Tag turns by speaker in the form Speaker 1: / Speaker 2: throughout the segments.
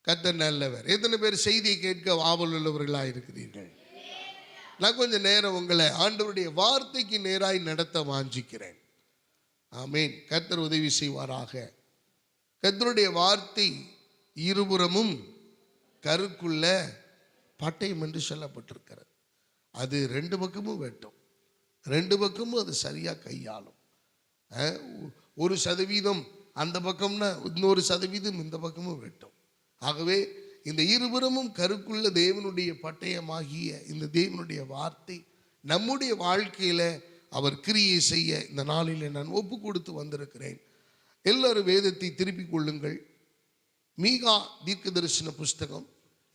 Speaker 1: கர்த்தர் நல்லவர். எத்தனை பேர் செய்தியை கேட்க ஆவல் உள்ளவர்களாக இருக்கிறீர்கள்? நான் கொஞ்சம் நேரம் உங்களை ஆண்டவருடைய வார்த்தைக்கு நேராய் நடத்த வாஞ்சிக்கிறேன். ஆமீன். கர்த்தர் உதவி செய்வாராக. கர்த்தருடைய வார்த்தை இருபுறமும் கருக்குள்ள பட்டயம் என்று சொல்லப்பட்டிருக்கிறது. அது ரெண்டு பக்கமும் வெட்டும், ரெண்டு பக்கமும் அது சரியாக கையாளும். 1% அந்த பக்கம்னா இன்னொரு சதவீதம் இந்த பக்கமும் வெட்டும். ஆகவே இந்த இருபுறமும் கருக்குள்ள தேவனுடைய பட்டயமாகிய இந்த தேவனுடைய வார்த்தை நம்முடைய வாழ்க்கையில அவர் கிரியை செய்ய இந்த நாளில் நான் ஒப்பு கொடுத்து வந்திருக்கிறேன். எல்லாரும் வேதத்தை திருப்பிக் கொள்ளுங்கள். மீகா தீர்க்க தரிசன புஸ்தகம்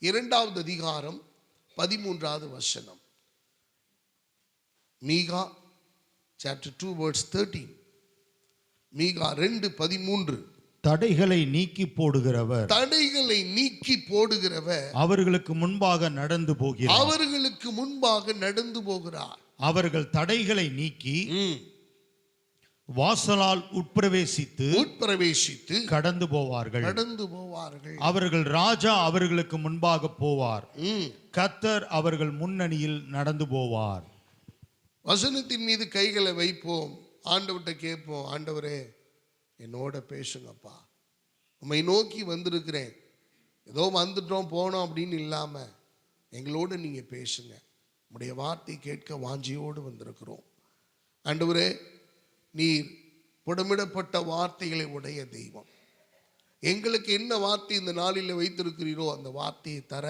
Speaker 1: 2வது அதிகாரம் 13வது வசனம். மீகா சாப்டர் 2 verse 13. மீகா 2:13.
Speaker 2: தடைகளை நீக்கி போடுகிறவர்,
Speaker 1: தடைகளை நீக்கி போடுகிறவர்
Speaker 2: அவர்களுக்கு முன்பாக நடந்து போகிறார்.
Speaker 1: அவர்களுக்கு முன்பாக நடந்து போகிறார்.
Speaker 2: அவர்கள் தடைகளை நீக்கி வாசலால் உட்பிரவேசித்து கடந்து போவார்கள். அவர்கள் ராஜா அவர்களுக்கு முன்பாக போவார். கர்த்தர் அவர்கள் முன்னணியில் நடந்து போவார்.
Speaker 1: வசனத்தின் மீது கைகளை வைப்போம். ஆண்டவர்கிட்ட கேட்போம், ஆண்டவரே என்னோட பேசுங்கப்பா, உம்மை நோக்கி வந்திருக்கிறேன், ஏதோ வந்துட்டோம் போனோம் அப்படின்னு இல்லாம எங்களோடு நீங்க பேசுங்க. உம்முடைய வார்த்தை கேட்க வாஞ்சியோடு வந்திருக்கிறோம். ஆண்டவரே, நீர் புடமிடப்பட்ட வார்த்தைகளை உடைய தெய்வம். எங்களுக்கு என்ன வார்த்தை இந்த நாளில் வைத்திருக்கிறீரோ அந்த வார்த்தையை தர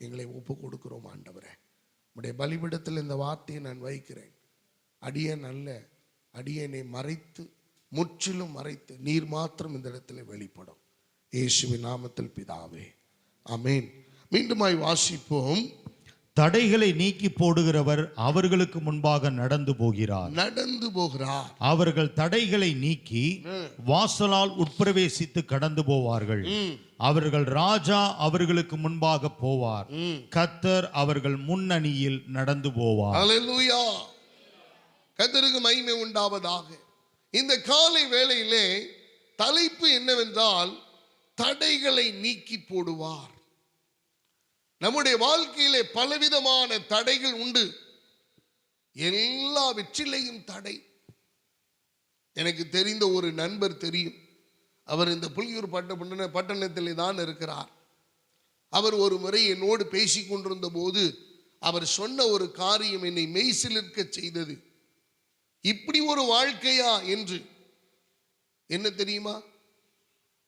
Speaker 1: எங்களை ஒப்பு கொடுக்கிறோம். ஆண்டவரே, உம்முடைய பலிபீடத்தில் இந்த வார்த்தையை நான் வைக்கிறேன். அடியேன் அல்ல, அடியேனை மறைத்து, முற்றிலும் மறைத்து நீர் மாத்திரம் இந்த இடத்துல வெளிப்படும். இயேசுவின் நாமத்தில் பிதாவே, ஆமென். மீண்டுமாய் வாசிப்போம்.
Speaker 2: தடைகளை நீக்கி போடுகிறவர் அவர்களுக்கு முன்பாக நடந்து போகிறார். அவர்கள் தடைகளை நீக்கி வாசலால் உட்பிரவேசித்து கடந்து போவார்கள். அவர்கள் ராஜா அவர்களுக்கு முன்பாக போவார். கர்த்தர் அவர்கள் முன்னணியில் நடந்து போவார்.
Speaker 1: அல்லேலூயா. கர்த்தருக்கு மகிமை உண்டாவதாக. இந்த காலை வேளையிலே தலைப்பு என்னவென்றால், தடைகளை நீக்கி போடுவார். நம்முடைய வாழ்க்கையிலே பலவிதமான தடைகள் உண்டு. எல்லா வெற்றிலையும் தடை. எனக்கு தெரிந்த ஒரு நண்பர் தெரியும். அவர் இந்த புலியூர் பட்டணத்திலே தான் இருக்கிறார். அவர் ஒரு முறை என்னோடு பேசி கொண்டிருந்த போது அவர் சொன்ன ஒரு காரியம் என்னை மெய்சிலிர்க்க செய்தது. இப்படி ஒரு வாழ்க்கையா என்று. என்ன தெரியுமா?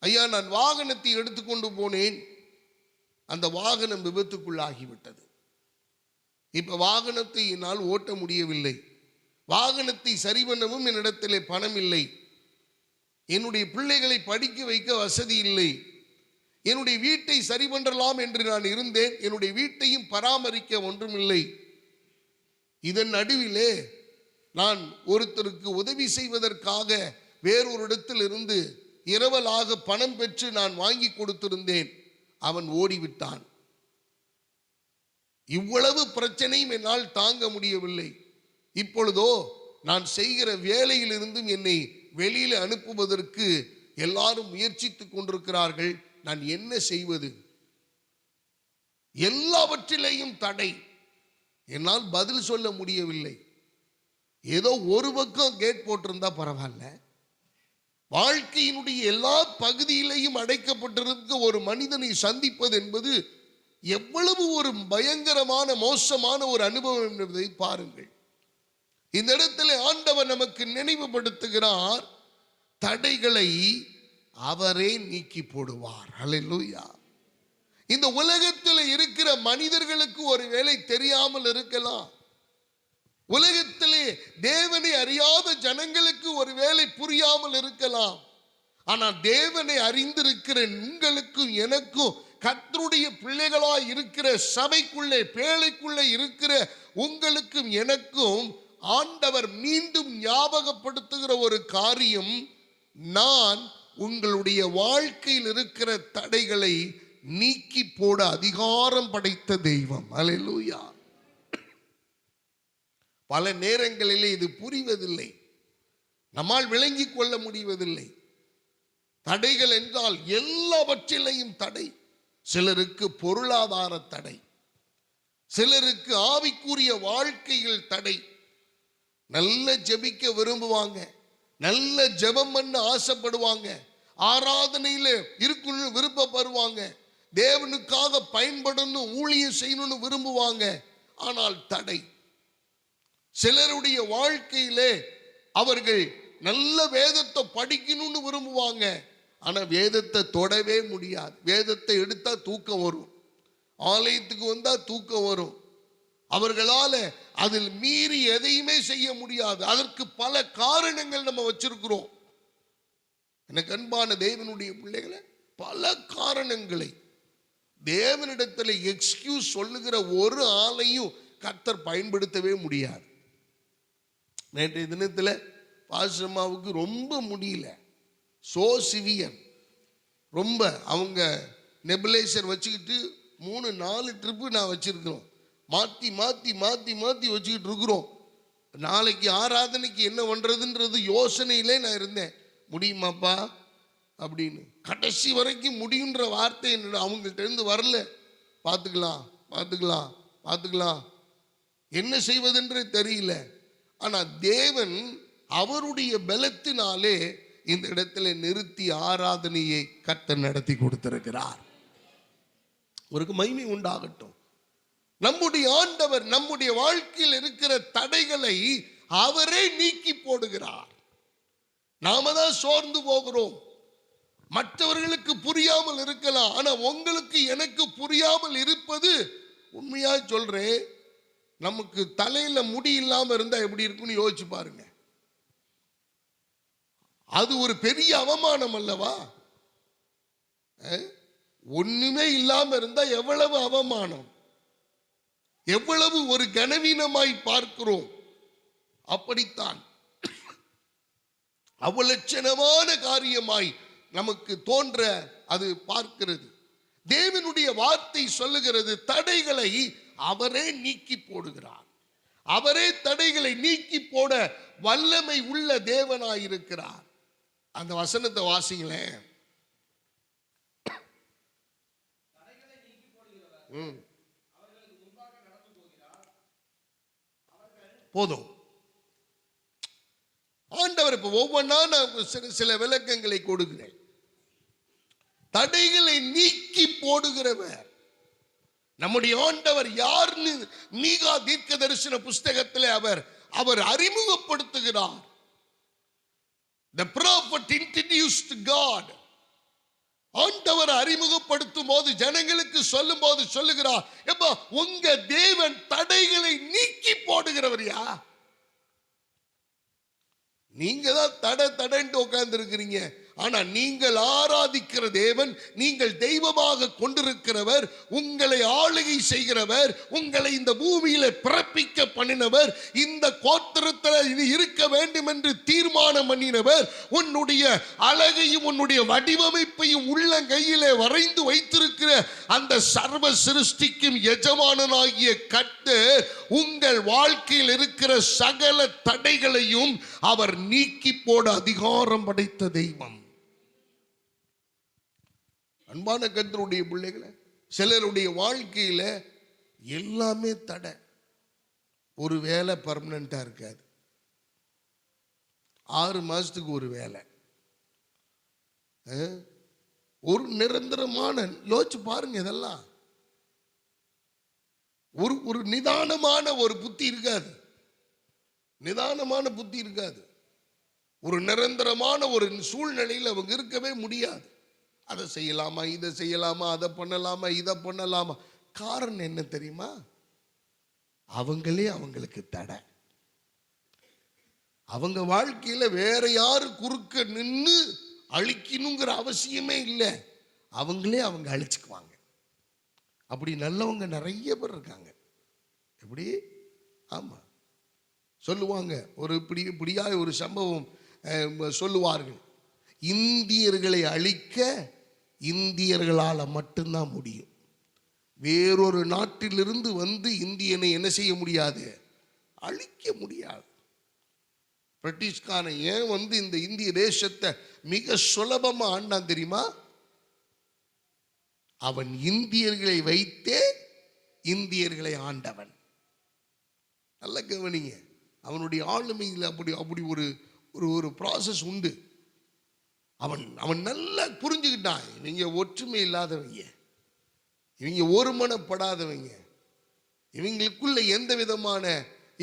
Speaker 1: ஐயா, நான் வாகனத்தை எடுத்துக்கொண்டு போனேன், அந்த வாகனம் விபத்துக்குள்ளாகிவிட்டது. இப்ப வாகனத்தை என்னால் ஓட்ட முடியவில்லை. வாகனத்தை சரி பண்ணவும் என்னிடத்திலே பணம் இல்லை. என்னுடைய பிள்ளைகளை படிக்க வைக்க வசதி இல்லை. என்னுடைய வீட்டை சரி பண்ணலாம் என்று நான் இருந்தேன். என்னுடைய வீட்டையும் பராமரிக்க ஒன்றுமில்லை. இதன் நடுவிலே நான் ஒருத்தருக்கு உதவி செய்வதற்காக வேறொரு இடத்தில் இருந்து இரவலாக பணம் பெற்று நான் வாங்கி கொடுத்திருந்தேன். அவன் ஓடிவிட்டான். இவ்வளவு பிரச்சனையும் என்னால் தாங்க முடியவில்லை. இப்பொழுதோ நான் செய்கிற வேலையில் இருந்தும் என்னை வெளியில் அனுப்புவதற்கு எல்லாரும் முயற்சித்துக் கொண்டிருக்கிறார்கள். நான் என்ன செய்வது? எல்லாவற்றிலேயும் தடை. என்னால் பதில் சொல்ல முடியவில்லை. ஏதோ ஒரு பக்கம் கேட் போட்டிருந்தா பரவாயில்ல. வாழ்க்கையினுடைய எல்லா பகுதியிலையும் அடைக்கப்பட்டிருக்க ஒரு மனிதனை சந்திப்பது என்பது எவ்வளவு ஒரு பயங்கரமான மோசமான ஒரு அனுபவம் என்பதை பாருங்கள். இந்த இடத்துல ஆண்டவர் நமக்கு நினைவுபடுத்துகிறார், தடைகளை அவரே நீக்கி போடுவார். அல்லேலூயா. இந்த உலகத்தில் இருக்கிற மனிதர்களுக்கு ஒரு வேளை தெரியாமல் இருக்கலாம். உலகத்திலே தேவனை அறியாத ஜனங்களுக்கு ஒரு வேளை புரியாமல் இருக்கலாம். ஆனால் தேவனை அறிந்திருக்கிற உங்களுக்கும் எனக்கும், கர்த்தருடைய பிள்ளைகளாய் இருக்கிற சபைக்குள்ளே பேழைக்குள்ளே இருக்கிற உங்களுக்கும் எனக்கும் ஆண்டவர் மீண்டும் ஞாபகப்படுத்துகிற ஒரு காரியம், நான் உங்களுடைய வாழ்க்கையில் இருக்கிற தடைகளை நீக்கி போட அதிகாரம் படைத்த தெய்வம். அல்லேலூயா. பல நேரங்களிலே இது புரிவதில்லை, நம்மால் விளங்கிக் கொள்ள முடிவதில்லை. தடைகள் என்றால் எல்லாவற்றிலையும் தடை. சிலருக்கு பொருளாதார தடை, சிலருக்கு ஆவிக்குரிய வாழ்க்கையில் தடை. நல்ல ஜெபிக்க விரும்புவாங்க, நல்ல ஜெபம் பண்ண ஆசைப்படுவாங்க, ஆராதனையில இருக்கணும்னு விருப்பப்படுவாங்க, தேவனுக்காக பயன்படணும் ஊழியம் செய்யணும்னு விரும்புவாங்க. ஆனால் தடை. சிலருடைய வாழ்க்கையிலே அவர்கள் நல்ல வேதத்தை படிக்கணும்னு விரும்புவாங்க, ஆனா வேதத்தை தொடவே முடியாது. வேதத்தை எடுத்தா தூக்கம் வரும், ஆலயத்துக்கு வந்தா தூக்கம் வரும். அவர்களால அதில் மீறி எதையுமே செய்ய முடியாது. அதற்கு பல காரணங்கள் நம்ம வச்சிருக்கிறோம். எனக்கு அன்பான தேவனுடைய பிள்ளைகளை, பல காரணங்களை தேவனிடத்தில் எக்ஸ்கியூஸ் சொல்லுகிற ஒரு ஆளையும் கர்த்தர் பயன்படுத்தவே முடியாது. நேற்றைய தினத்தில் பாஸ்டர்மாவுக்கு ரொம்ப முடியல, சோ சிவியர், ரொம்ப அவங்க நெபுலைசர் வச்சுக்கிட்டு 3-4 ட்ரிப்பு நான் வச்சிருக்கிறோம், மாற்றி மாற்றி மாற்றி மாற்றி வச்சுக்கிட்டு இருக்கிறோம். நாளைக்கு ஆராதனைக்கு என்ன பண்ணுறதுன்றது யோசனையிலே நான் இருந்தேன். முடியுமாப்பா அப்படின்னு. கடைசி வரைக்கும் முடியுன்ற வார்த்தை அவங்கள்ட்ட இருந்து வரல. பார்த்துக்கலாம் பார்த்துக்கலாம் பார்த்துக்கலாம், என்ன செய்வதென்றே தெரியல. ஆனால் தேவன் அவருடைய பலத்தினாலே இந்த இடத்துல நிறுத்தி ஆராதனையை கர்த்தர் நடத்தி கொடுத்திருக்கிறார். அவருக்கு மகிமை உண்டாகட்டும். நம்முடைய ஆண்டவர் நம்முடைய வாழ்க்கையில் இருக்கிற தடைகளை அவரே நீக்கி போடுகிறார். நாம தான் சோர்ந்து போகிறோம். மற்றவர்களுக்கு புரியாமல் இருக்கலாம், ஆனா உங்களுக்கு எனக்கு புரியாமல் இருப்பது, உண்மையா சொல்றேன், நமக்கு தலையில முடி இல்லாம இருந்தா எப்படி இருக்குன்னு யோசிச்சு பாருங்க. அது ஒரு பெரிய அவமானம் அல்லவா? ஒண்ணுமே இல்லாம இருந்தா எவ்வளவு அவமானம், எவ்வளவு ஒரு கனவீனமாய் பார்க்கிறோம். அப்படித்தான் அவலட்சணமான காரியமாய் நமக்கு தோன்ற அது பார்க்கிறது. தேவனுடைய வார்த்தை சொல்லுகிறது, தடைகளை அவரே நீக்கி போடுகிறார். அவரே தடைகளை நீக்கி போட வல்லமை உள்ள தேவனாயிருக்கிறார். அந்த வசனத்தை வாசிங்களேன். போதும். ஆண்டவர் இப்ப ஒவ்வொன்றா நான் சில விளக்கங்களை கொடுக்கிறேன். தடைகளை நீக்கி போடுகிறவர் நம்முடைய ஆண்டவர் யார்னு மீகா தீர்க்க தரிசன புஸ்தகத்தில் அவர் அறிமுகப்படுத்துகிறார். The prophet introduced God. ஆண்டவர் அறிமுகப்படுத்தும் போது, ஜனங்களுக்கு சொல்லும் போது சொல்லுகிறார், எப்பா உங்க தேவன் தடைகளை நீக்கி போடுகிறவர். யா நீங்க தான் தடைன்ட்டு உட்கார்ந்து இருக்கிறீங்க. ஆனா நீங்கள் ஆராதிக்கிற தேவன், நீங்கள் தெய்வமாக கொண்டிருக்கிறவர், உங்களை ஆளுகை செய்கிறவர், உங்களை இந்த பூமியில பிறப்பிக்க பண்ணினவர், இந்த கோத்திரத்தில் இருக்க வேண்டும் என்று தீர்மானம் பண்ணினவர், உன்னுடைய அழகையும் உன்னுடைய வடிவமைப்பையும் உள்ளங்கையிலே வரைந்து வைத்திருக்கிற அந்த சர்வ சிருஷ்டிக்கும் எஜமானனாகிய கர்த்தர் உங்கள் வாழ்க்கையில் இருக்கிற சகல தடைகளையும் அவர் நீக்கி போட அதிகாரம் படைத்த தெய்வம். அன்பான கர்த்தருடைய பிள்ளைகளை, சிலருடைய வாழ்க்கையில எல்லாமே தடை. ஒரு வேலை பர்மனண்டா இருக்காது, 6 மாசத்துக்கு ஒரு வேலை, ஒரு நிரந்தரமான, யோசிச்சு பாருங்க, இதெல்லாம் ஒரு நிதானமான ஒரு புத்தி இருக்காது. நிதானமான புத்தி இருக்காது. ஒரு நிரந்தரமான ஒரு சூழ்நிலையில் அவங்க இருக்கவே முடியாது. அதை செய்யலாமா, இதை செய்யலாமா, அதை பண்ணலாமா, இதை பண்ணலாமா. காரணம் என்ன தெரியுமா? அவங்களே அவங்களுக்கு தடை. அவங்க வாழ்க்கையில வேற யாரு குறுக்க நின்று அழிக்கணுங்கிற அவசியமே இல்லை. அவங்களே அவங்க அழிச்சுக்குவாங்க. அப்படி நல்லவங்க நிறைய பேர் இருக்காங்க. எப்படி? ஆமா, சொல்லுவாங்க. ஒரு இப்படியா ஒரு சம்பவம் சொல்லுவார்கள். இந்தியர்களை அழிக்க இந்தியர்களால் மட்டும்தான் முடியும். வேறொரு நாட்டிலிருந்து வந்து இந்தியனை என்ன செய்ய முடியாது? அழிக்க முடியாது. பிரிட்டிஷ்காரன் ஏன் வந்து இந்த இந்திய தேசத்தை மிக சுலபமா ஆண்டான் தெரியுமா? அவன் இந்தியர்களை வைத்தே இந்தியர்களை ஆண்டவன். நல்ல கவனிங்க, அவனுடைய ஆளுமையில் அப்படி அப்படி ஒரு ஒரு ப்ராசஸ் உண்டு. அவன் அவன் நல்லா புரிஞ்சுக்கிட்டான், இவங்க ஒற்றுமை இல்லாதவங்க, இவங்க ஒருமனப்படாதவங்க, இவங்களுக்குள்ள எந்த விதமான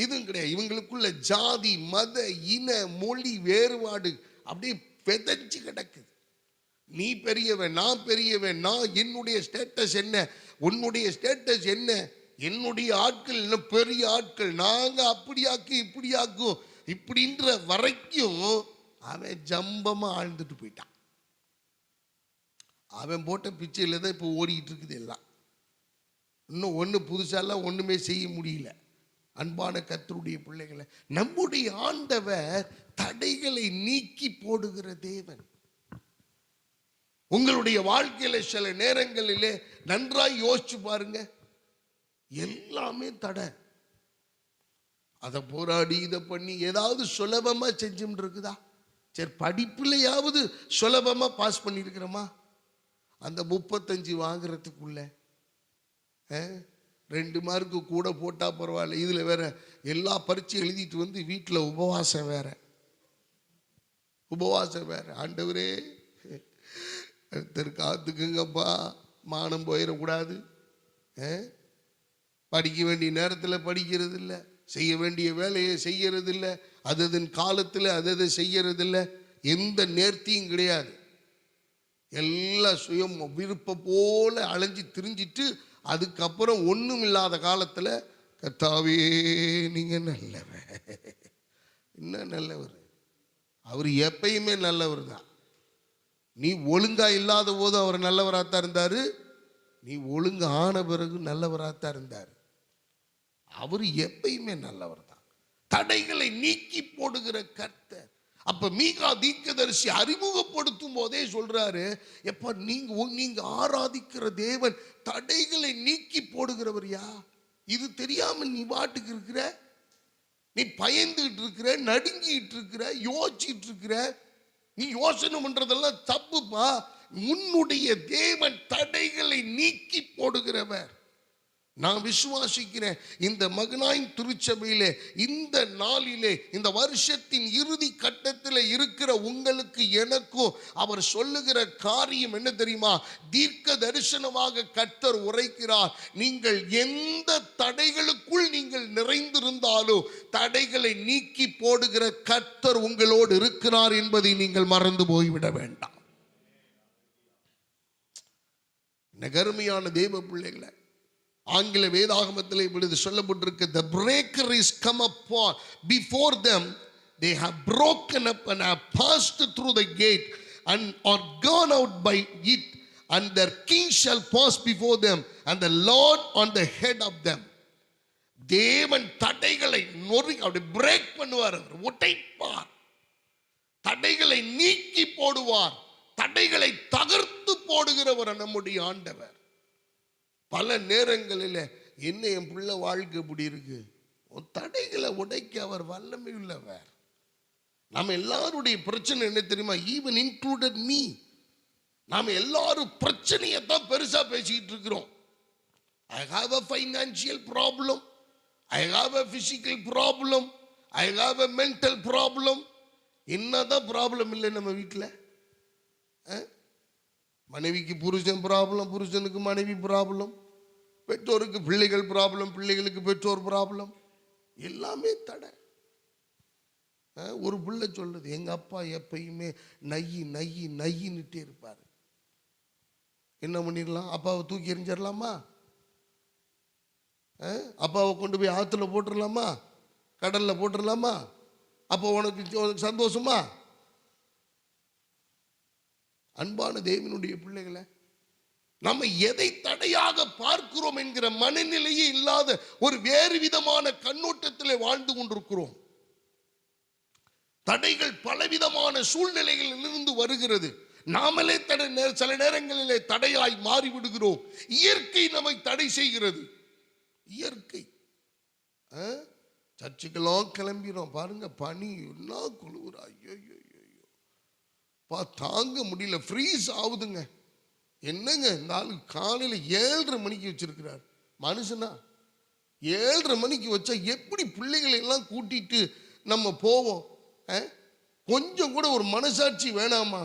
Speaker 1: இதுவும் கிடையாது, இவங்களுக்குள்ள ஜாதி மத இன மொழி வேறுபாடு அப்படியே பெதஞ்சு கிடக்குது. நீ பெரியவன், நான் பெரியவன், நான் என்னுடைய ஸ்டேட்டஸ் என்ன, உன்னுடைய ஸ்டேட்டஸ் என்ன, என்னுடைய ஆட்கள் என்ன பெரிய ஆட்கள், நாங்க அப்படியாக்கு இப்படியாக்கும் இப்படின்ற வரைக்கும் அவன் ஜம்பமா ஆழ்ந்துட்டு போயிட்டான். அவன் போட்ட பிச்சையில தான் இப்போ ஓடிக்கிட்டு இருக்குது எல்லாம். இன்னும் ஒன்று புதுசாலாம் ஒன்றுமே செய்ய முடியல. அன்பான கர்த்தருடைய பிள்ளைகளை, நம்முடைய ஆண்டவர் தடைகளை நீக்கி போடுகிற தேவன். உங்களுடைய வாழ்க்கையில சில நேரங்களிலே நன்றாய் யோசிச்சு பாருங்க, எல்லாமே தடை. அதை போராடி இதை பண்ணி ஏதாவது சுலபமா செஞ்சுட்டு இருக்குதா? சரி, படிப்புலையாவது சுலபமா பாஸ் பண்ணியிருக்கிறோமா? அந்த 35 வாங்குறதுக்குள்ள 2 மார்க்கு கூட போட்டா பரவாயில்ல, இதுல வேற எல்லா பரீட்சை எழுதிட்டு வந்து வீட்டில் உபவாசம் வேற. ஆண்டவரே காத்துக்குங்கப்பா, மானம் போயிடக்கூடாது. படிக்க வேண்டிய நேரத்தில் படிக்கிறது இல்லை, செய்ய வேண்டிய வேலையை செய்யறது இல்லை, அதன் காலத்தில் அதை செய்யறது இல்லை, எந்த நேர்த்தியும் கிடையாது. எல்லாம் சுயம் விருப்பம் போல அலைஞ்சி திரிஞ்சிட்டு அதுக்கப்புறம் ஒன்றும் இல்லாத காலத்தில் கர்த்தாவே நீங்க நல்லவர். என்ன நல்லவர்? அவர் எப்பயுமே நல்லவர் தான். நீ ஒழுங்கா இல்லாத போது அவர் நல்லவராகத்தான் இருந்தாரு, நீ ஒழுங்கு ஆன பிறகு நல்லவராகத்தான் இருந்தார். அவர் எப்பயுமே நல்லவர் தான். தடைகளை நீக்கி போடுகிற கர்த்தர். அப்ப மீகா தீர்க்கதரிசி அறிமுகப்படுத்தும் போதே சொல்றாரு, எப்ப நீங்க ஆராதிக்கிற தேவன் தடைகளை நீக்கி போடுகிறவர் யா? இது தெரியாம நீ பாட்டுக்கு இருக்கிற, நீ பயந்துகிட்டு இருக்கிற, நடுங்கிட்டு இருக்கிற, யோசிச்சுட்டு இருக்கிற. நீ யோசனை பண்றதெல்லாம் தப்புப்பா. உன்னுடைய தேவன் தடைகளை நீக்கி போடுகிறவர். நான் விசுவாசிக்கிறேன், இந்த மகனாயின் திருச்சபையிலே இந்த நாளிலே இந்த வருஷத்தின் இறுதி கட்டத்தில் இருக்கிற உங்களுக்கு எனக்கும் அவர் சொல்லுகிற காரியம் என்ன தெரியுமா? தீர்க்க தரிசனமாக கர்த்தர் உரைக்கிறார், நீங்கள் எந்த தடைகளுக்குள் நீங்கள் நிறைந்திருந்தாலும் தடைகளை நீக்கி போடுகிற கர்த்தர் உங்களோடு இருக்கிறார் என்பதை நீங்கள் மறந்து போய்விட வேண்டாம். நகர்மையான தேவ பிள்ளைகளை, ஆங்கில வேதாகமத்தில் இப்பொழுது சொல்லப்பட்டிருக்க, the breaker is come upon before them, they have broken up and have passed through the gate and are gone out by it, and their king shall pass before them and the Lord on the head of them. தேவன் தடைகளை நொறுக்கி அப்படி break பண்ணுவார், உடைப்பார், தடைகளை நீக்கி போடுவார், தடைகளை தகர்த்து போடுகிறவர் நம்முடைய ஆண்டவர். பல நேரங்களில் என்ன என் பிள்ளை வாழ்க்கை இப்படி இருக்கு, தடைகளை உடைக்க அவர் வல்லமை உள்ளவர். நம்ம எல்லாருடைய பிரச்சனை என்ன தெரியுமா? Even included me. நாம எல்லாரும் பிரச்சனையை தான் பெருசா பேசிக்கிட்டு இருக்கிறோம். I have a financial problem, I have a physical problem, I have a mental problem. என்னதான் ப்ராப்ளம் இல்லை நம்ம வீட்டில்? மனைவிக்கு புருஷன் ப்ராப்ளம், புருஷனுக்கு மனைவி ப்ராப்ளம், பெற்றோருக்கு பிள்ளைகள் ப்ராப்ளம், பிள்ளைகளுக்கு பெற்றோர் ப்ராப்ளம், எல்லாமே தடை. ஒரு பிள்ளை சொல்றது, எங்க அப்பா எப்பயுமே நையி நையி நையின்னுட்டே இருப்பாரு. என்ன பண்ணிடலாம்? அப்பாவை தூக்கி எறிஞ்சிடலாமா? அப்பாவை கொண்டு போய் ஆற்றுல போட்டுடலாமா? கடல்ல போட்டுடலாமா? அப்போ உனக்கு சந்தோஷமா? அன்பான தேவனுடைய பிள்ளைகளை, நம்ம எதை தடையாக பார்க்கிறோம் என்கிற மனநிலையே இல்லாத ஒரு வேறு விதமான கண்ணோட்டத்தில் வாழ்ந்து கொண்டிருக்கிறோம். தடைகள் பலவிதமான சூழ்நிலைகளில் இருந்து வருகிறது. நாமளே சில நேரங்களிலே தடையாய் மாறிவிடுகிறோம். இயற்கை நம்மை தடை செய்கிறது. இயற்கை. சர்ச்சுக்கெல்லாம் கிளம்பிடும் பாருங்க, பனி என்ன குளிரா, ஐயோ தாங்க முடியல, ஃப்ரீஸ் ஆகுதுங்க. என்னங்க இந்த ஆளு காலையில் 7:30 மணிக்கு வச்சிருக்கிறார். மனுஷனா 7:30 மணிக்கு வச்சா எப்படி பிள்ளைகளை எல்லாம் கூட்டிட்டு நம்ம போவோம்? கொஞ்சம் கூட ஒரு மனசாட்சி வேணாமா?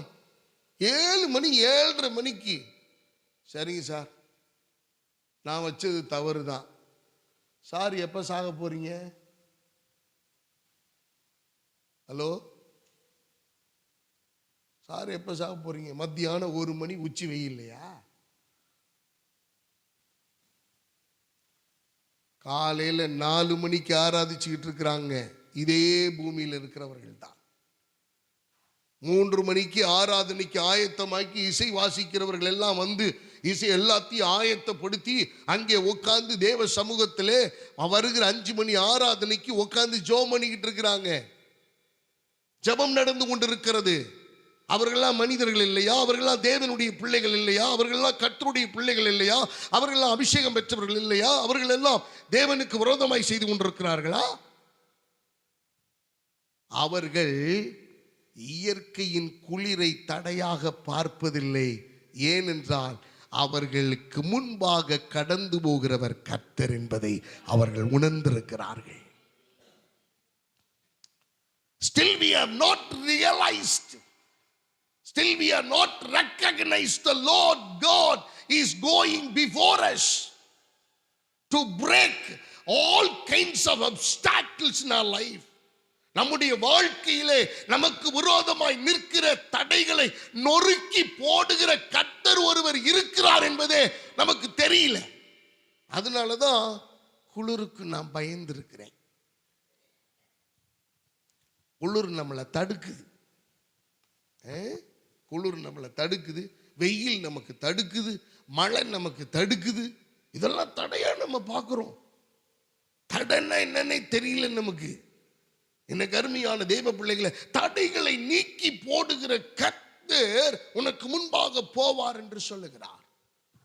Speaker 1: 7 மணி 7:30 மணிக்கு. சரிங்க சார், நான் வச்சது தவறு தான் சார். எப்போ சாக போறீங்க? ஹலோ சார், எப்போ சாக போறீங்க? மத்தியானம் 1 மணி உச்சி வெயில்லையா? காலையில் 4 மணிக்கு ஆராதிச்சுக்கிட்டு இருக்கிறாங்க இதே பூமியில் இருக்கிறவர்கள் தான். 3 மணிக்கு ஆராதனைக்கு ஆயத்தமாக்கி இசை வாசிக்கிறவர்கள் எல்லாம் வந்து இசை எல்லாத்தையும் ஆயத்தப்படுத்தி அங்கே உட்கார்ந்து தேவ சமூகத்திலே வருகிற 5 மணி ஆராதனைக்கு உட்கார்ந்து ஜெபம் பண்ணிக்கிட்டு இருக்கிறாங்க. ஜெபம் நடந்து கொண்டிருக்கிறது. அவர்களெல்லாம் மனிதர்கள் இல்லையா? அவர்களெல்லாம் தேவனுடைய பிள்ளைகள் இல்லையா? அவர்களெல்லாம் கர்த்தருடைய பிள்ளைகள் இல்லையா? அவர்களெல்லாம் அபிஷேகம் பெற்றவர்கள் இல்லையா? அவர்கள் எல்லாம் தேவனுக்கு விரோதமாய் செய்து கொண்டிருக்கிறார்களா? அவர்கள் இயற்கையின் குளிரை தடையாக பார்ப்பதில்லை. ஏனென்றால் அவர்களுக்கு முன்பாக கடந்து போகிறவர் கர்த்தர் என்பதை அவர்கள் உணர்ந்திருக்கிறார்கள். Still we have not realized, still we are not recognized the Lord God is going before us to break all kinds of obstacles in our life. நம்முடைய வாழ்க்கையிலே நமக்கு விரோதமாய் நிற்கிற தடைகளை நொறுக்கி போடுகிற கர்த்தர் ஒருவர் இருக்கிறார் என்பதே நமக்கு தெரியல. அதனாலதான் குளிருக்கு நான் பயந்திருக்கிறேன். குளிர் நம்மளை தடுக்குது, குளிர் நம்மளை தடுக்குது, வெயில் நமக்கு தடுக்குது, மழை நமக்கு தடுக்குது. இதெல்லாம் தடையா நம்ம பார்க்கிறோம். தடைன்னா என்னன்னே தெரியல நமக்கு. என்ன கருமையான தேவ பிள்ளைகளை, தடைகளை நீக்கி போடுகிற கர்த்தர் உனக்கு முன்பாக போவார் என்று சொல்லுகிறார்.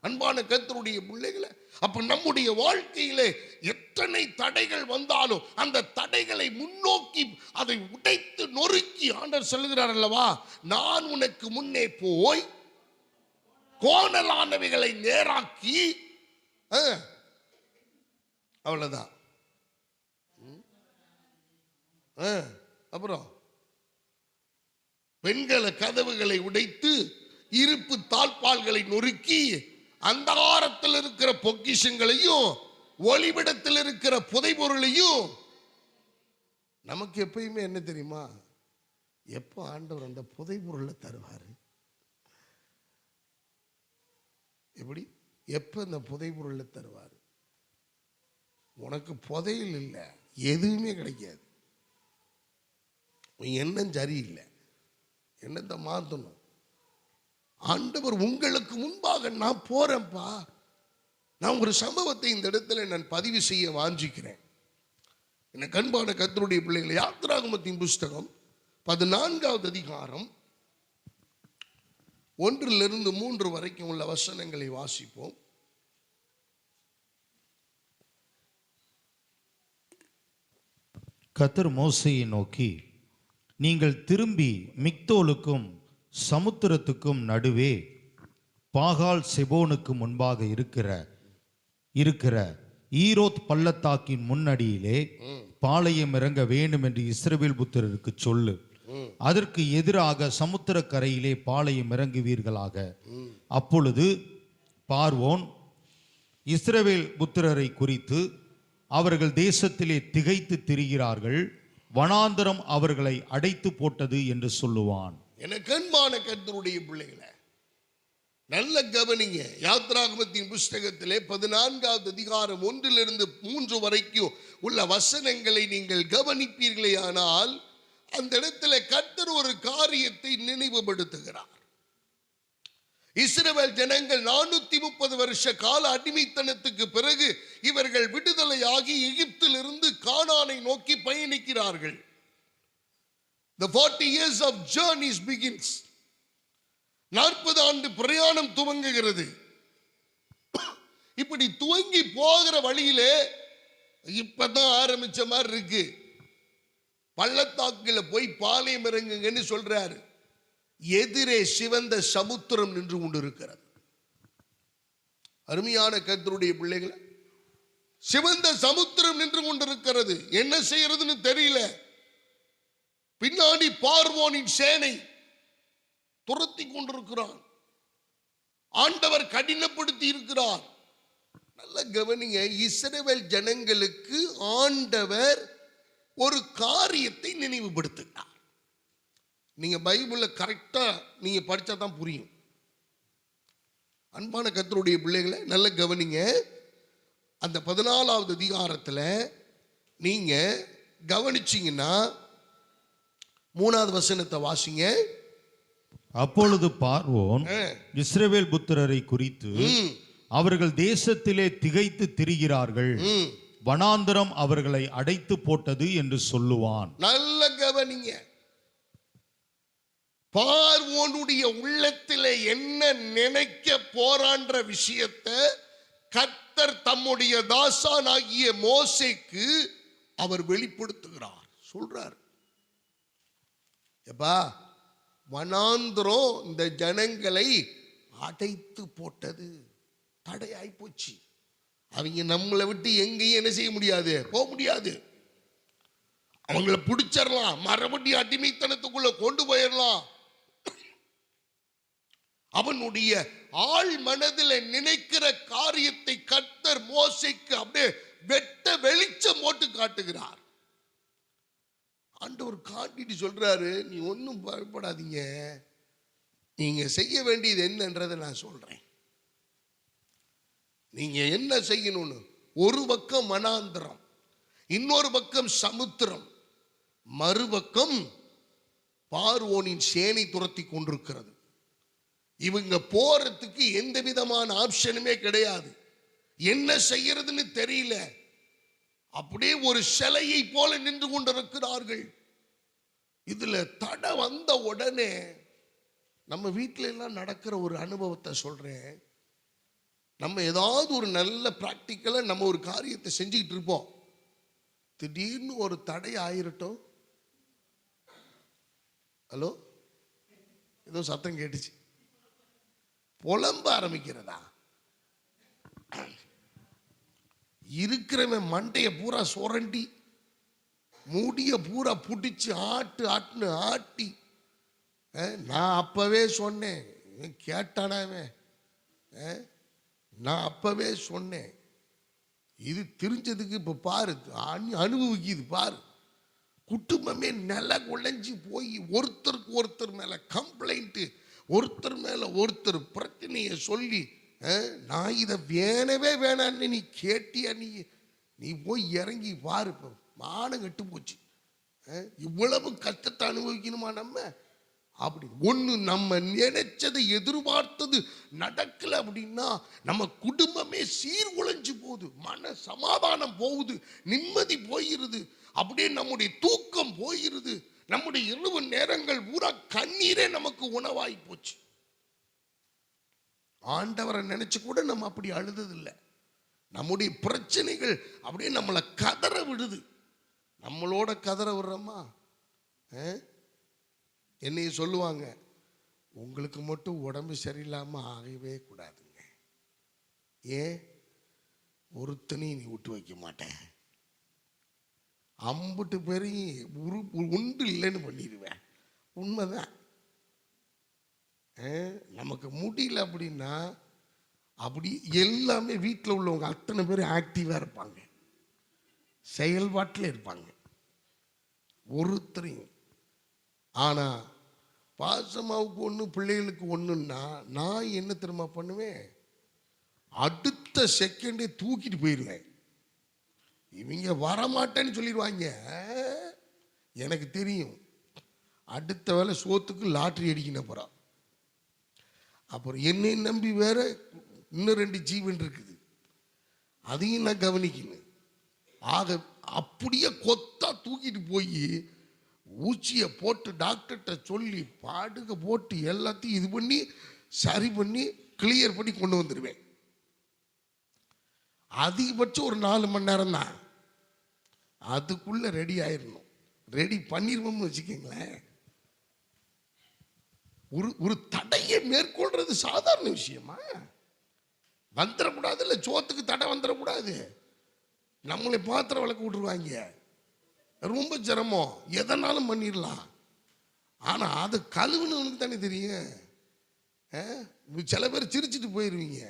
Speaker 1: அன்பான கர்த்தருடைய பிள்ளைகளை, அப்ப நம்முடைய வாழ்க்கையிலே எத்தனை தடைகள் வந்தாலும் அந்த தடைகளை முன்னோக்கி அதை உடைத்து நொறுக்கி ஆண்டவர் சொல்லுகிறார் அல்லவா, நான் உனக்கு முன்னே போய் கோணலானவைகளை நேராக்கி. அவ்வளவுதான். அப்புறம் வெண்கல கதவுகளை உடைத்து இருப்பு தாழ்பால்களை நொறுக்கி அந்தகாரத்தில் இருக்கிற பொக்கிஷங்களையும் ஒளிவிடத்தில் இருக்கிற புதைபொருளையும். நமக்கு எப்பயுமே என்ன தெரியுமா, எப்போ ஆண்டவர் அந்த புதைபொருளை தருவாரு? எப்படி எப்ப அந்த புதைபொருளை தருவாரு? உனக்கு புதையல் இல்லை, எதுவுமே கிடைக்காது. எண்ணம் சரியில்லை, எண்ணத்தை மாற்றணும். ஆண்டவர் உங்களுக்கு முன்பாக நான் போறேன்ப்பா. நான் ஒரு சம்பவத்தை இந்த இடத்துல நான் பதிவு செய்ய வாஞ்சிக்கிறேன். என்ன கண்பான கர்த்தருடைய பிள்ளைகளை, யாத்திராகமத்தின் புஸ்தகம் 14வது அதிகாரம் 1 to 3 வரைக்கும் உள்ள வசனங்களை வாசிப்போம்.
Speaker 2: கர்த்தர் மோசேயை நோக்கி, நீங்கள் திரும்பி மிக்தோலுக்கும் சமுத்திரத்துக்கும் நடுவே பாகால் செபோனுக்கு முன்பாக இருக்கிற ஈரோத் பள்ளத்தாக்கின் முன்னடியிலே பாளையம் இறங்க வேண்டும் என்று இஸ்ரவேல் புத்திரருக்கு சொல்லு. அதற்கு எதிராக சமுத்திர கரையிலே பாளையம் இறங்குவீர்களாக. அப்பொழுது பார்வோன் இஸ்ரவேல் புத்திரரை குறித்து, அவர்கள் தேசத்திலே திகைத்து திரிகிறார்கள், வனாந்தரம் அவர்களை அடைத்து போட்டது என்று சொல்லுவான்.
Speaker 1: என கண்பான கர்த்தருடைய பிள்ளைகளை நல்ல கவனிங்க. யாத்திராகமத்தின் புஸ்தகத்திலே 14வது அதிகாரம் 1 to 3 வரைக்கும் உள்ள வசனங்களை நீங்கள் கவனிப்பீர்களே ஆனால் அந்த இடத்துல கர்த்தர் ஒரு காரியத்தை நினைவுபடுத்துகிறார். இஸ்ரவேல் ஜனங்கள் 430 வருஷ கால அடிமைத்தனத்துக்கு பிறகு இவர்கள் விடுதலையாகி எகிப்திலிருந்து கானானை நோக்கி பயணிக்கிறார்கள். The 40 years of journeys begins. 40 ஆண்டு பிரயாணம் துவங்குகிறது. இப்படி துவங்கி போகிற வழியிலே இப்பதான் ஆரம்பிச்ச மாதிரி இருக்கு. பள்ளத்தாக்குல போய் பாளையம் இறங்குங்கன்னு சொல்றாரு. எதிரே சிவந்த சமுத்திரம் நின்று கொண்டு இருக்கிறது. அருமையான கர்த்தருடைய பிள்ளைகளை, சிவந்த சமுத்திரம் நின்று கொண்டிருக்கிறது. என்ன செய்யறதுன்னு தெரியல. பின்னாடி பார்வோனின் சேனை துரத்தி கொண்டிருக்கிறான். ஆண்டவர் கடினப்படுத்தி இருக்கிறார். நல்ல கவனிங்க, இஸ்ரவேல் ஜனங்களுக்கு ஆண்டவர் ஒரு காரியத்தை நினைவுபடுத்தினார். நீங்க பைபிளை கரெக்டா நீங்க படிச்சா தான் புரியும். அன்பான கர்த்தருடைய பிள்ளைகளை நல்ல கவனிங்க. அந்த 14வது அதிகாரத்தில் நீங்க கவனிச்சீங்கன்னா 3வது வசனத்தை வாசிங்க.
Speaker 2: அப்பொழுது பார்வோன் இஸ்ரவேல் புத்திரரை குறித்து, அவர்கள் தேசத்திலே திகைத்து திரிகிறார்கள், வனாந்தரம் அவர்களை அடைத்து போட்டது என்று சொல்லுவான். நல்ல
Speaker 1: கவனிங்க. பார்வோனுடைய உள்ளத்திலே என்ன நினைக்க போறான்ற விஷயத்தை கர்த்தர் தம்முடைய தாசனாகிய மோசேக்கு அவர் வெளிப்படுத்துகிறார். சொல்றார், எப்பா வனாந்திரம் இந்த ஜனங்களை அடைத்து போட்டது, தடையாய் போச்சு. அவங்க நம்மளை விட்டு எங்கேயும் என்ன செய்ய முடியாது, போக முடியாது. அவங்கள பிடிச்சிடலாம், மறுபடியும் அடிமைத்தனத்துக்குள்ள கொண்டு போயிடலாம். அவனுடைய ஆள் மனதில் நினைக்கிற காரியத்தை கர்த்தர் மோசேக்கு அப்படியே வெட்ட வெளிச்சம் போட்டு காட்டுகிறார். ஆண்டவர் காட்டிட்டு சொல்றாரு, நீ ஒன்றும் பயப்படாதீங்க, நீங்க செய்ய வேண்டியது என்னன்றதை நான் சொல்றேன். நீங்க என்ன செய்யணும்னு, ஒரு பக்கம் வனாந்தரம், இன்னொரு பக்கம் சமுத்திரம், மறுபக்கம் பார்வோனின் சேனை துரத்தி கொண்டிருக்கிறது. இவங்க போறதுக்கு எந்த விதமான ஆப்ஷனுமே கிடையாது. என்ன செய்யறதுன்னு தெரியல. அப்படியே ஒரு சிலையை போல நின்று கொண்டிருக்கிறார்கள். இதுல தடை வந்த உடனே நம்ம வீட்டில எல்லாம் நடக்கிற ஒரு அனுபவத்தை சொல்றேன். நம்ம ஏதாவது ஒரு நல்ல பிராக்டிக்கலா நம்ம ஒரு காரியத்தை செஞ்சுக்கிட்டு இருப்போம். திடீர்னு ஒரு தடை ஆயிரட்டும். ஹலோ, ஏதோ சத்தம் கேட்டுச்சு. புலம்ப ஆரம்பிக்கிறதா? இருக்கிறவன் மண்டைய பூரா சுரண்டி மூடிய பூரா புடிச்சு ஆட்டுன்னு ஆட்டி, நான் அப்பவே சொன்னேன், கேட்டானாவே, நான் அப்பவே சொன்னேன், இது தெரிஞ்சதுக்கு இப்ப பாரு அனுபவிக்குது பாரு. குடும்பமே நில குலைஞ்சி போய் ஒருத்தருக்கு ஒருத்தர் மேல கம்ப்ளைண்ட், ஒருத்தர் மேல ஒருத்தர் பிரச்சனையை சொல்லி, நான் இதை வேணவே வேணான்னு நீ கேட்டியா, நீ போய் இறங்கி பாரு, மானம் கெட்டு போச்சு. இவ்வளவு கஷ்டத்தை அனுபவிக்கணுமா நம்ம? அப்படி ஒண்ணு நம்ம நினைச்சதை எதிர்பார்த்தது நடக்கல அப்படின்னா நம்ம குடும்பமே சீர்குலைஞ்சு போகுது, மன சமாதானம் போகுது, நிம்மதி போயிருது, அப்படியே நம்முடைய தூக்கம் போயிருது, நம்முடைய இரவு நேரங்கள் பூரா கண்ணீரே நமக்கு உணவாய் போச்சு. ஆண்டவரை நினைச்சு கூட நம்ம அப்படி அழுததில்லை. நம்முடைய பிரச்சனைகள் அப்படியே நம்மளை கதற விடுது. நம்மளோட கதற விடுறோமா? என்னைய சொல்லுவாங்க, உங்களுக்கு மட்டும் உடம்பு சரியில்லாம ஆகவே கூடாதுங்க, ஏன் ஒருத்தனையும் நீ விட்டு வைக்க மாட்டேன், அம்புட்டு பேரையும் உண்டு இல்லைன்னு பண்ணிடுவேன். உண்மைதான். நமக்கு முடியல அப்படின்னா அப்படி எல்லாமே வீட்டில் உள்ளவங்க அத்தனை பேர் ஆக்டிவாக இருப்பாங்க, செயல்பாட்டில் இருப்பாங்க, ஒருத்தரையும். ஆனால் பாசமாவுக்கு ஒன்று பிள்ளைகளுக்கு ஒன்றுன்னா நான் என்ன திரும்ப பண்ணுவேன், அடுத்த செகண்டே தூக்கிட்டு போயிடுவேன். இவங்க வரமாட்டேன்னு சொல்லிடுவாங்க, எனக்கு தெரியும். அடுத்த வேலை சோத்துக்கு லாட்ரி அடிக்கணும். அப்புறம் என்னை நம்பி வேற இன்னும் 2 ஜீவன் இருக்குது, அதையும் நான் கவனிக்கணும். ஆக அப்படியே கொத்தா தூக்கிட்டு போய் ஊச்சியை போட்டு டாக்டர்கிட்ட சொல்லி பாடுக போட்டு எல்லாத்தையும் இது பண்ணி சரி பண்ணி கிளியர் பண்ணி கொண்டு வந்துடுவேன். அதிகபட்சம் ஒரு 4 மணி நேரம் தான், அதுக்குள்ள ரெடி ஆயிடணும். ரெடி பண்ணிடுவோம்னு வச்சுக்கோங்களேன். ஒரு தடையை மேற்கொள்றது சாதாரண விஷயமா? வந்துடக்கூடாது, இல்லை சோத்துக்கு தடை வந்துடக்கூடாது. நம்மளை பாத்திரம் விளக்க விட்டுருவாங்க, ரொம்ப சிரமம். எதனாலும் பண்ணிடலாம். ஆனால் அது கழுவுனவனுக்கு தானே தெரியும். சில பேர் சிரிச்சிட்டு போயிடுவீங்க.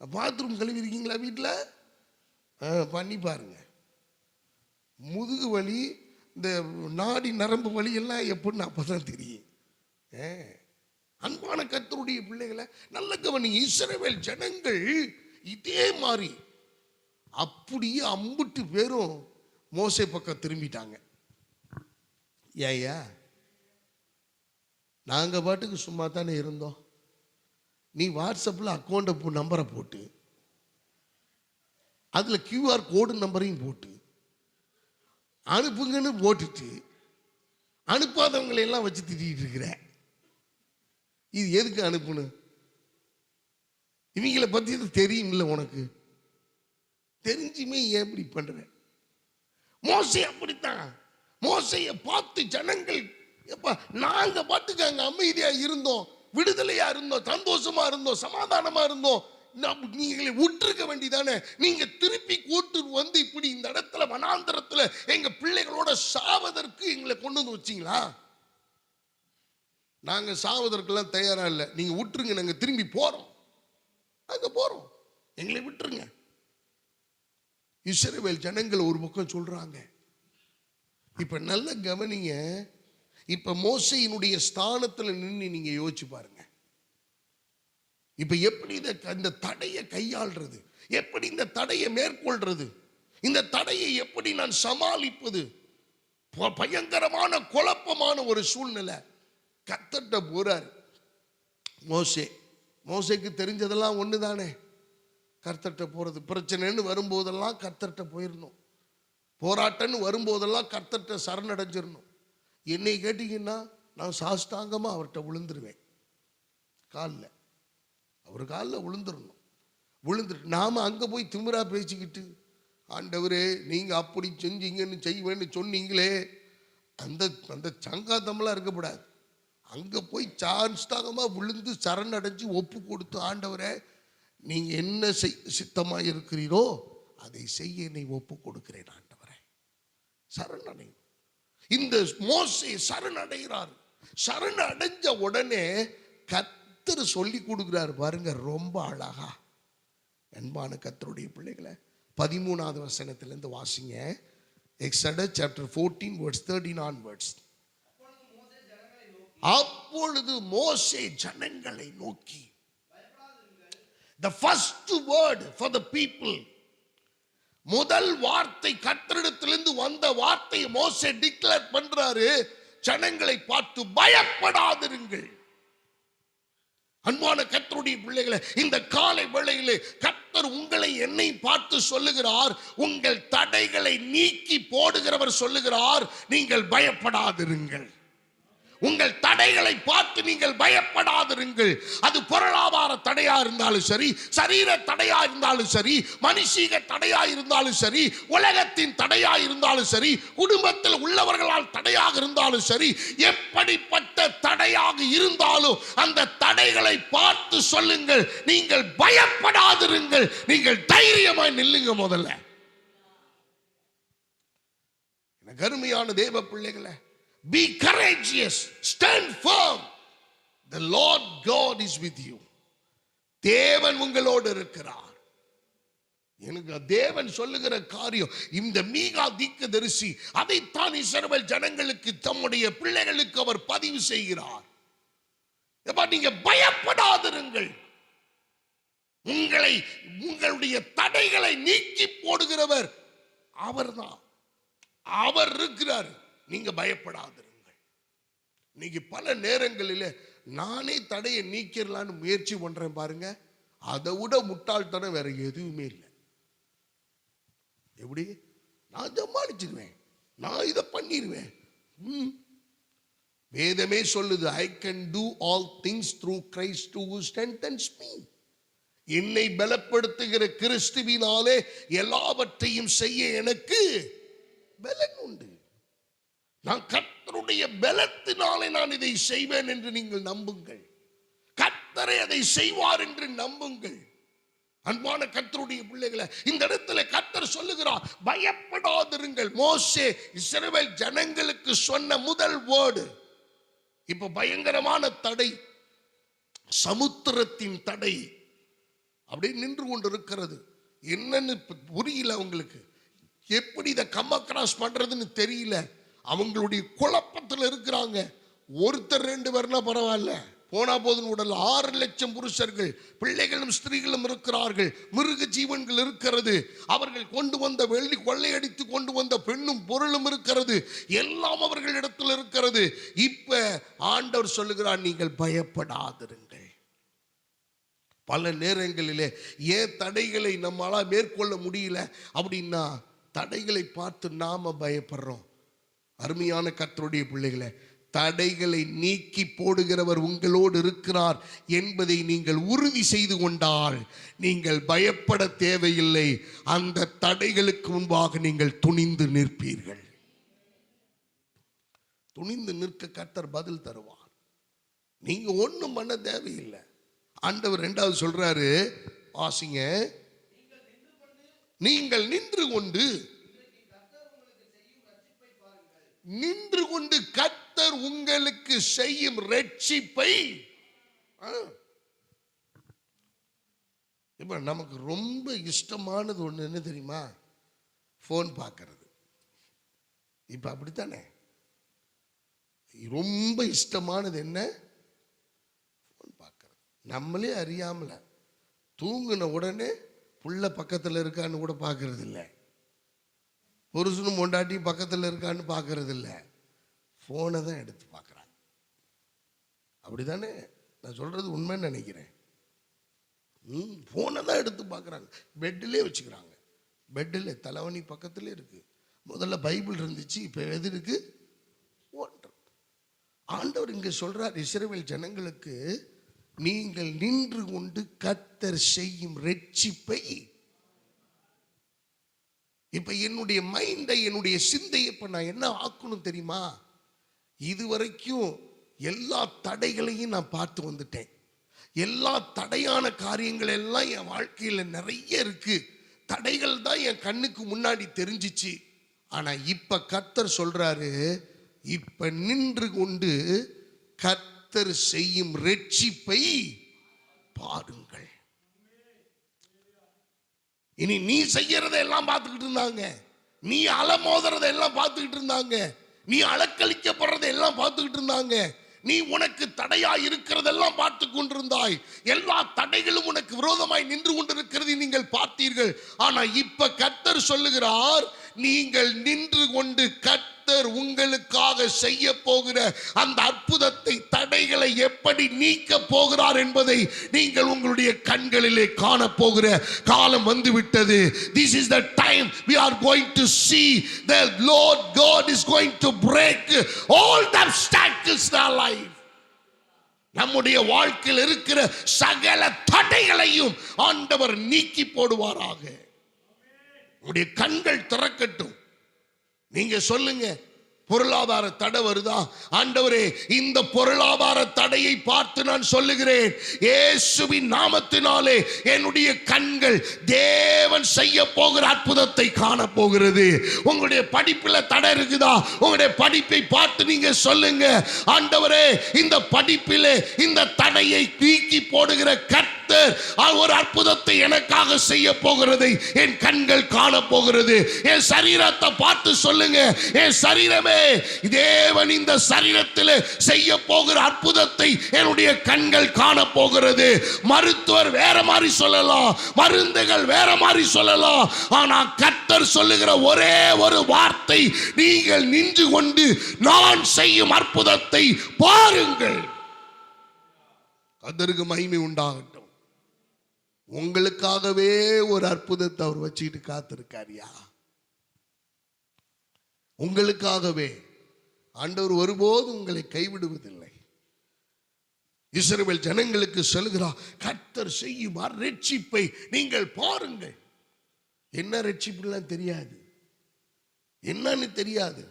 Speaker 1: பாத்ரூம் கழுவிருக்கீங்களா வீட்டில்? பண்ணி பாருங்க. முதுகு வலி, இந்த நாடி நரம்பு வலி எல்லாம் எப்படின்னு அப்பதான் தெரியும். அன்பான கர்த்தருடைய பிள்ளைகளை நல்ல கவனி. இஸ்ரவேல் ஜனங்கள் இதே மாதிரி அப்படியே 50 பேரும் மோசே பக்கம் திரும்பிட்டாங்க. ஏயா நாங்க பாட்டுக்கு சும்மா தானே இருந்தோம், நீ வாட்ஸ்அப்பில் அக்கௌண்ட் நம்பரை போட்டு அதில் QR கோடு நம்பரையும் போட்டு அனுப்புங்கன்னு போட்டுட்டு அனுப்பாதவங்களை எல்லாம் வச்சு திட்டிகிட்டு இருக்கிற. இது எதுக்கு அனுப்புன்னு? இவங்களை பற்றி இது தெரியும் இல்லை உனக்கு? தெரிஞ்சுமே ஏன் இப்படி பண்ற? மோசே அப்படித்தான். மோசையை பார்த்து ஜனங்கள், எப்பா நாங்க பாட்டுக்கு அங்க அமைதியா இருந்தோம், விடுதலையா இருந்தோம், சந்தோஷமா இருந்தோம், சமாதானமா இருந்தோம், நீங்களை விட்டுருக்க வேண்டியதானே? நீங்க திருப்பி கூட்டு வந்து இப்படி இந்த இடத்துல வனாந்தரத்துல எங்க பிள்ளைகளோட சாவதற்கு எங்களை கொண்டு வந்து வச்சீங்களா? நாங்க சாவதற்கெல்லாம் தயாரா இல்லை, நீங்க விட்டுருங்க, நாங்க திரும்பி போறோம், அங்க போறோம், எங்களை விட்டுருங்க. இஸ்ரவேல் ஜனங்கள் ஒரு பக்கம் சொல்றாங்க. இப்ப நல்ல கவனிங்க. இப்ப மோசேயினுடைய ஸ்தானத்துல நின்று நீங்க யோசிச்சு பாருங்க. இப்ப எப்படி இந்த தடையை கையாள்றது, எப்படி இந்த தடையை மேற்கொள்றது, இந்த தடையை எப்படி நான் சமாளிப்பது? பயங்கரமான குழப்பமான ஒரு சூழ்நிலை. கர்த்தர்ட்ட போறாரு மோசே. மோசேக்கு தெரிஞ்சதெல்லாம் ஒண்ணுதானே, கர்த்தர்ட்ட போறது. பிரச்சனைன்னு வரும்போதெல்லாம் கர்த்தர்ட்ட போயிடணும், போராட்டம்னு வரும்போதெல்லாம் கர்த்தர்ட்ட சரணடைஞ்சிடணும். என்னை கேட்டீங்கன்னா நான் சாஷ்டாங்கமா அவர்கிட்ட விழுந்துருவேன், காலில், அவர் காலில் விழுந்துடணும். விழுந்துட்டு நாம அங்க போய் திமிரா பேசிக்கிட்டு, ஆண்டவரே நீங்க அப்படி செஞ்சீங்கன்னு செய்வேன்னு சொன்னீங்களே, அந்த அந்த சங்காத்தமெல்லாம் இருக்கக்கூடாது. அங்க போய் சாஷ்டாங்கமா விழுந்து சரணடைஞ்சு ஒப்பு கொடுத்து, ஆண்டவரே நீங்க என்ன சித்தமாக இருக்கிறீரோ அதை செய்ய என்னை ஒப்பு கொடுக்கிறேன் ஆண்டவரே, சரணடை. இந்த மோசே சரணடைகிறார். சரணடைஞ்ச உடனே கர்த்தர் சொல்லி கொடுக்கிறார் பாருங்க, ரொம்ப அழகா. அன்பான கர்த்தருடைய பிள்ளைகளை 13வது வசனத்திலிருந்து வாசிங்க. Exodus chapter 14 verse 13 onwards. அப்பொழுது மோசே ஜனங்களை நோக்கி, the first word for the people, முதல் வார்த்தை கர்த்தரிடத்திலிருந்து வந்த வார்த்தை மோசே டிக்ளேர் பண்றாரு ஜனங்களை பார்த்து, பயப்படாதிருங்கள். அன்பான கர்த்தருடைய பிள்ளைகளை, இந்த காலை வேளையிலே கர்த்தர் உங்களை என்னை பார்த்து சொல்லுகிறார், உங்கள் தடைகளை நீக்கி போடுகிறவர் சொல்லுகிறார், நீங்கள் பயப்படாதிருங்கள். உங்கள் தடைகளை பார்த்து நீங்கள் பயப்படாதிருங்கள். அது பொருளாதார தடையா இருந்தாலும் சரி, சரீர தடையா இருந்தாலும் சரி, மனுஷீக தடையா இருந்தாலும் சரி, உலகத்தின் தடையா இருந்தாலும் சரி, குடும்பத்தில் உள்ளவர்களால் தடையாக இருந்தாலும் சரி, எப்படிப்பட்ட தடையாக இருந்தாலும் அந்த தடைகளை பார்த்து சொல்லுங்கள், நீங்கள் பயப்படாதிருங்கள், நீங்கள் தைரியமாய் நில்லுங்க. முதல்ல கருமையான தேவ பிள்ளைகளை, be courageous, stand firm, the Lord God is with you. தேவன் உங்களோடு இருக்கிறார். எனக்கு தேவன் சொல்லுகிற காரியம், இந்த மீகா தீர்க்கதரிசி அதைத்தான் இஸ்ரவேல் ஜனங்களுக்கு, தம்முடைய பிள்ளைகளுக்கு அவர் பதிவு செய்கிறார். நீங்க பயப்படாதிருங்கள். உங்களுடைய தடைகளை நீக்கி போடுகிறவர் அவர்தான். அவர் இருக்கிறார், நீங்க பயப்படாதிருங்கள். இன்னைக்கு பல நேரங்களில் நானே தடையை நீக்கிடலான்னு முயற்சி பண்றேன் பாருங்க, அதை விட முட்டாள்தனம் வேற எதுவுமே இல்லை. எப்படி நான் சமாளிச்சிருவேன், நான் இதை பண்ணிடுவேன். வேதமே சொல்லுது, I can do all things through Christ who strengthens me. என்னை பலப்படுத்துகிற கிறிஸ்துவினாலே எல்லாவற்றையும் செய்ய எனக்கு பலன் உண்டு. நான் கர்த்தருடைய பலத்தினாலே நான் இதை செய்வேன் என்று நீங்கள் நம்புங்கள். கர்த்தரே அதை செய்வார் என்று நம்புங்கள். அன்பான கர்த்தருடைய பிள்ளைகளை, இந்த இடத்துல கர்த்தர் சொல்லுகிறார், பயப்படாதிருங்கள். மோசே இஸ்ரவேல் ஜனங்களுக்கு சொன்ன முதல் வேர்டு. இப்ப பயங்கரமான தடை, சமுத்திரத்தின் தடை அப்படியே நின்று கொண்டு இருக்கிறது. என்னன்னு புரியல அவங்களுக்கு, எப்படி இதை கிராஸ் பண்றதுன்னு தெரியல. அவங்களுடைய குழப்பத்தில் இருக்கிறாங்க. ஒருத்தர் 2 பேர்னா பரவாயில்ல, போனா போதுன்னு உடல் 6 லட்சம் புருஷர்கள், பிள்ளைகளும் ஸ்திரீகளும் இருக்கிறார்கள், மிருக ஜீவன்கள் இருக்கிறது, அவர்கள் கொண்டு வந்த வெள்ளி கொள்ளையடித்து கொண்டு வந்த பெண்ணும் பொருளும் இருக்கிறது, எல்லாம் அவர்களிடத்தில் இருக்கிறது. இப்ப ஆண்டவர் சொல்லுகிறார், நீங்கள் பயப்படாதிருங்கள். பல நேரங்களிலே ஏன் தடைகளை நம்மளால மேற்கொள்ள முடியல அப்படின்னா, தடைகளை பார்த்து நாம பயப்படுறோம். அருமையான கர்த்தருடைய பிள்ளைகளை, தடைகளை நீக்கி போடுகிறவர் உங்களோடு இருக்கிறார் என்பதை நீங்கள் உறுதி செய்து கொண்டால் நீங்கள் பயப்பட தேவையில்லை. அந்த தடைகளுக்கு முன்பாக நீங்கள் துணிந்து நிற்பீர்கள். துணிந்து நிற்க கர்த்தர் பதில் தருவார். நீங்க ஒண்ணும் பண்ண தேவையில்லை. ஆண்டவர் 2வது சொல்றாரு, வாசிங்க. நீங்கள் நின்று கொண்டு கர்த்தர் உங்களுக்கு செய்யும் ரட்சிப்பை. இப்ப நமக்கு ரொம்ப இஷ்டமானது ஒண்ணு என்ன தெரியுமா? போன் பார்க்கறது. இப்ப அப்படித்தானே, ரொம்ப இஷ்டமானது என்ன? போன் பார்க்கறது. நம்மளே அறியாமல தூங்கின உடனே புள்ள பக்கத்தில் இருக்கான்னு கூட பார்க்கறது இல்லை, புருஷனும் பொண்டாட்டி பக்கத்தில் இருக்கான்னு பார்க்கறது இல்லை, ஃபோனை தான் எடுத்து பார்க்குறாங்க. அப்படிதானே? நான் சொல்றது உண்மைன்னு நினைக்கிறேன். ஃபோனை தான் எடுத்து பார்க்குறாங்க. பெட்டிலே வச்சுக்கிறாங்க. பெட்டில் தலைவணி பக்கத்தில் இருக்கு. முதல்ல பைபிள் இருந்துச்சு, இப்போ எது இருக்கு? ஆண்டவர் இங்கே சொல்றார், இஸ்ரவேல் ஜனங்களுக்கு, நீங்கள் நின்று கொண்டு கர்த்தர் செய்யும் ரட்சிப்பை. இப்ப என்னுடைய மைண்டை, என்னுடைய சிந்தையை இப்ப நான் என்ன ஆக்கணும் தெரியுமா? இதுவரைக்கும் எல்லா தடைகளையும் நான் பார்த்து வந்துட்டேன். எல்லா தடையான காரியங்கள் எல்லாம் என் வாழ்க்கையில நிறைய இருக்கு. தடைகள் தான் என் கண்ணுக்கு முன்னாடி தெரிஞ்சிச்சு. ஆனா இப்ப கர்த்தர் சொல்றாரு, இப்ப நின்று கொண்டு கர்த்தர் செய்யும் ரட்சிப்பை பாருங்கள். இனி நீ செய்யறதை எல்லாம் பார்த்துக்கிட்டு இருந்தாங்க, நீ அலமோதுறதை எல்லாம் பார்த்துக்கிட்டு இருந்தாங்க, நீ அலக்களிக்கப்படுறதை எல்லாம் பார்த்துக்கிட்டு இருந்தாங்க, நீ உனக்கு தடையா இருக்கிறதெல்லாம் பார்த்து கொண்டிருந்தாய். எல்லா தடைகளும் உனக்கு விரோதமாய் நின்று கொண்டிருக்கிறது நீங்கள் பார்த்தீர்கள். ஆனா இப்ப கர்த்தர் சொல்லுகிறார், நீங்கள் நின்று கொண்டு கர்த்தர் உங்களுக்காக செய்ய போகிற அந்த அற்புதத்தை, தடைகளை எப்படி நீக்க போகிறார் என்பதை நீங்கள் உங்களுடைய கண்களிலே காண போகிற காலம் வந்துவிட்டது. This is the time we are going to see the Lord God is going to break all the obstacles in our life. நம்முடைய வாழ்க்கையில் இருக்கிற சகல தடைகளையும் ஆண்டவர் நீக்கி போடுவாராக. உங்களுடைய கண்கள் திறக்கட்டும். நீங்க சொல்லுங்க, பொருளாதார தடை வருதா? ஆண்டவரே, இந்த பொருளாதார தடையை பார்த்து நான் சொல்லுகிறேன், இயேசுவின் நாமத்தினாலே என்னுடைய கண்கள் தேவன் செய்ய போகிற அற்புதத்தை காண போகிறது. உங்களுடைய படிப்புல தடை இருக்குதா? உங்களுடைய படிப்பை பார்த்து நீங்க சொல்லுங்க, ஆண்டவரே, இந்த படிப்பிலே இந்த தடையை நீக்கி போடுகிற கர்த்தர் ஒரு அற்புதத்தை எனக்காக செய்ய போகிறதை என் கண்கள் காண போகிறது. என் சரீரத்தை பார்த்து சொல்லுங்க, என் சரீரமே, தேவன் இந்த சரீரத்தில் செய்ய போகிற அற்புதத்தை என்னுடைய கண்கள் காண போகிறது. மருத்துவர் வேற மாதிரி சொல்லலாம், மருந்துகள் வேற மாதிரி சொல்லலாம், ஆனா கர்த்தர் சொல்லுகிற ஒரே ஒரு வார்த்தை, நீங்கள் நின்று கொண்டு நான் செய்யும் அற்புதத்தை பாருங்கள். கர்த்தருக்கு மகிமை உண்டாகட்டும். உங்களுக்காகவே ஒரு அற்புதத்தை அவர் வச்சுக்கிட்டு காத்திருக்காரியா? உங்களுக்காகவே. ஆண்டவர் ஒருபோதும் உங்களை கைவிடுவதில்லை. இஸ்ரவேல் ஜனங்களுக்கு சொல்கிறார், கர்த்தர் செய்யும் ரட்சிப்பை நீங்கள் பாருங்கள். என்ன ரட்சிப்புலாம் தெரியாது, என்னன்னு தெரியாது.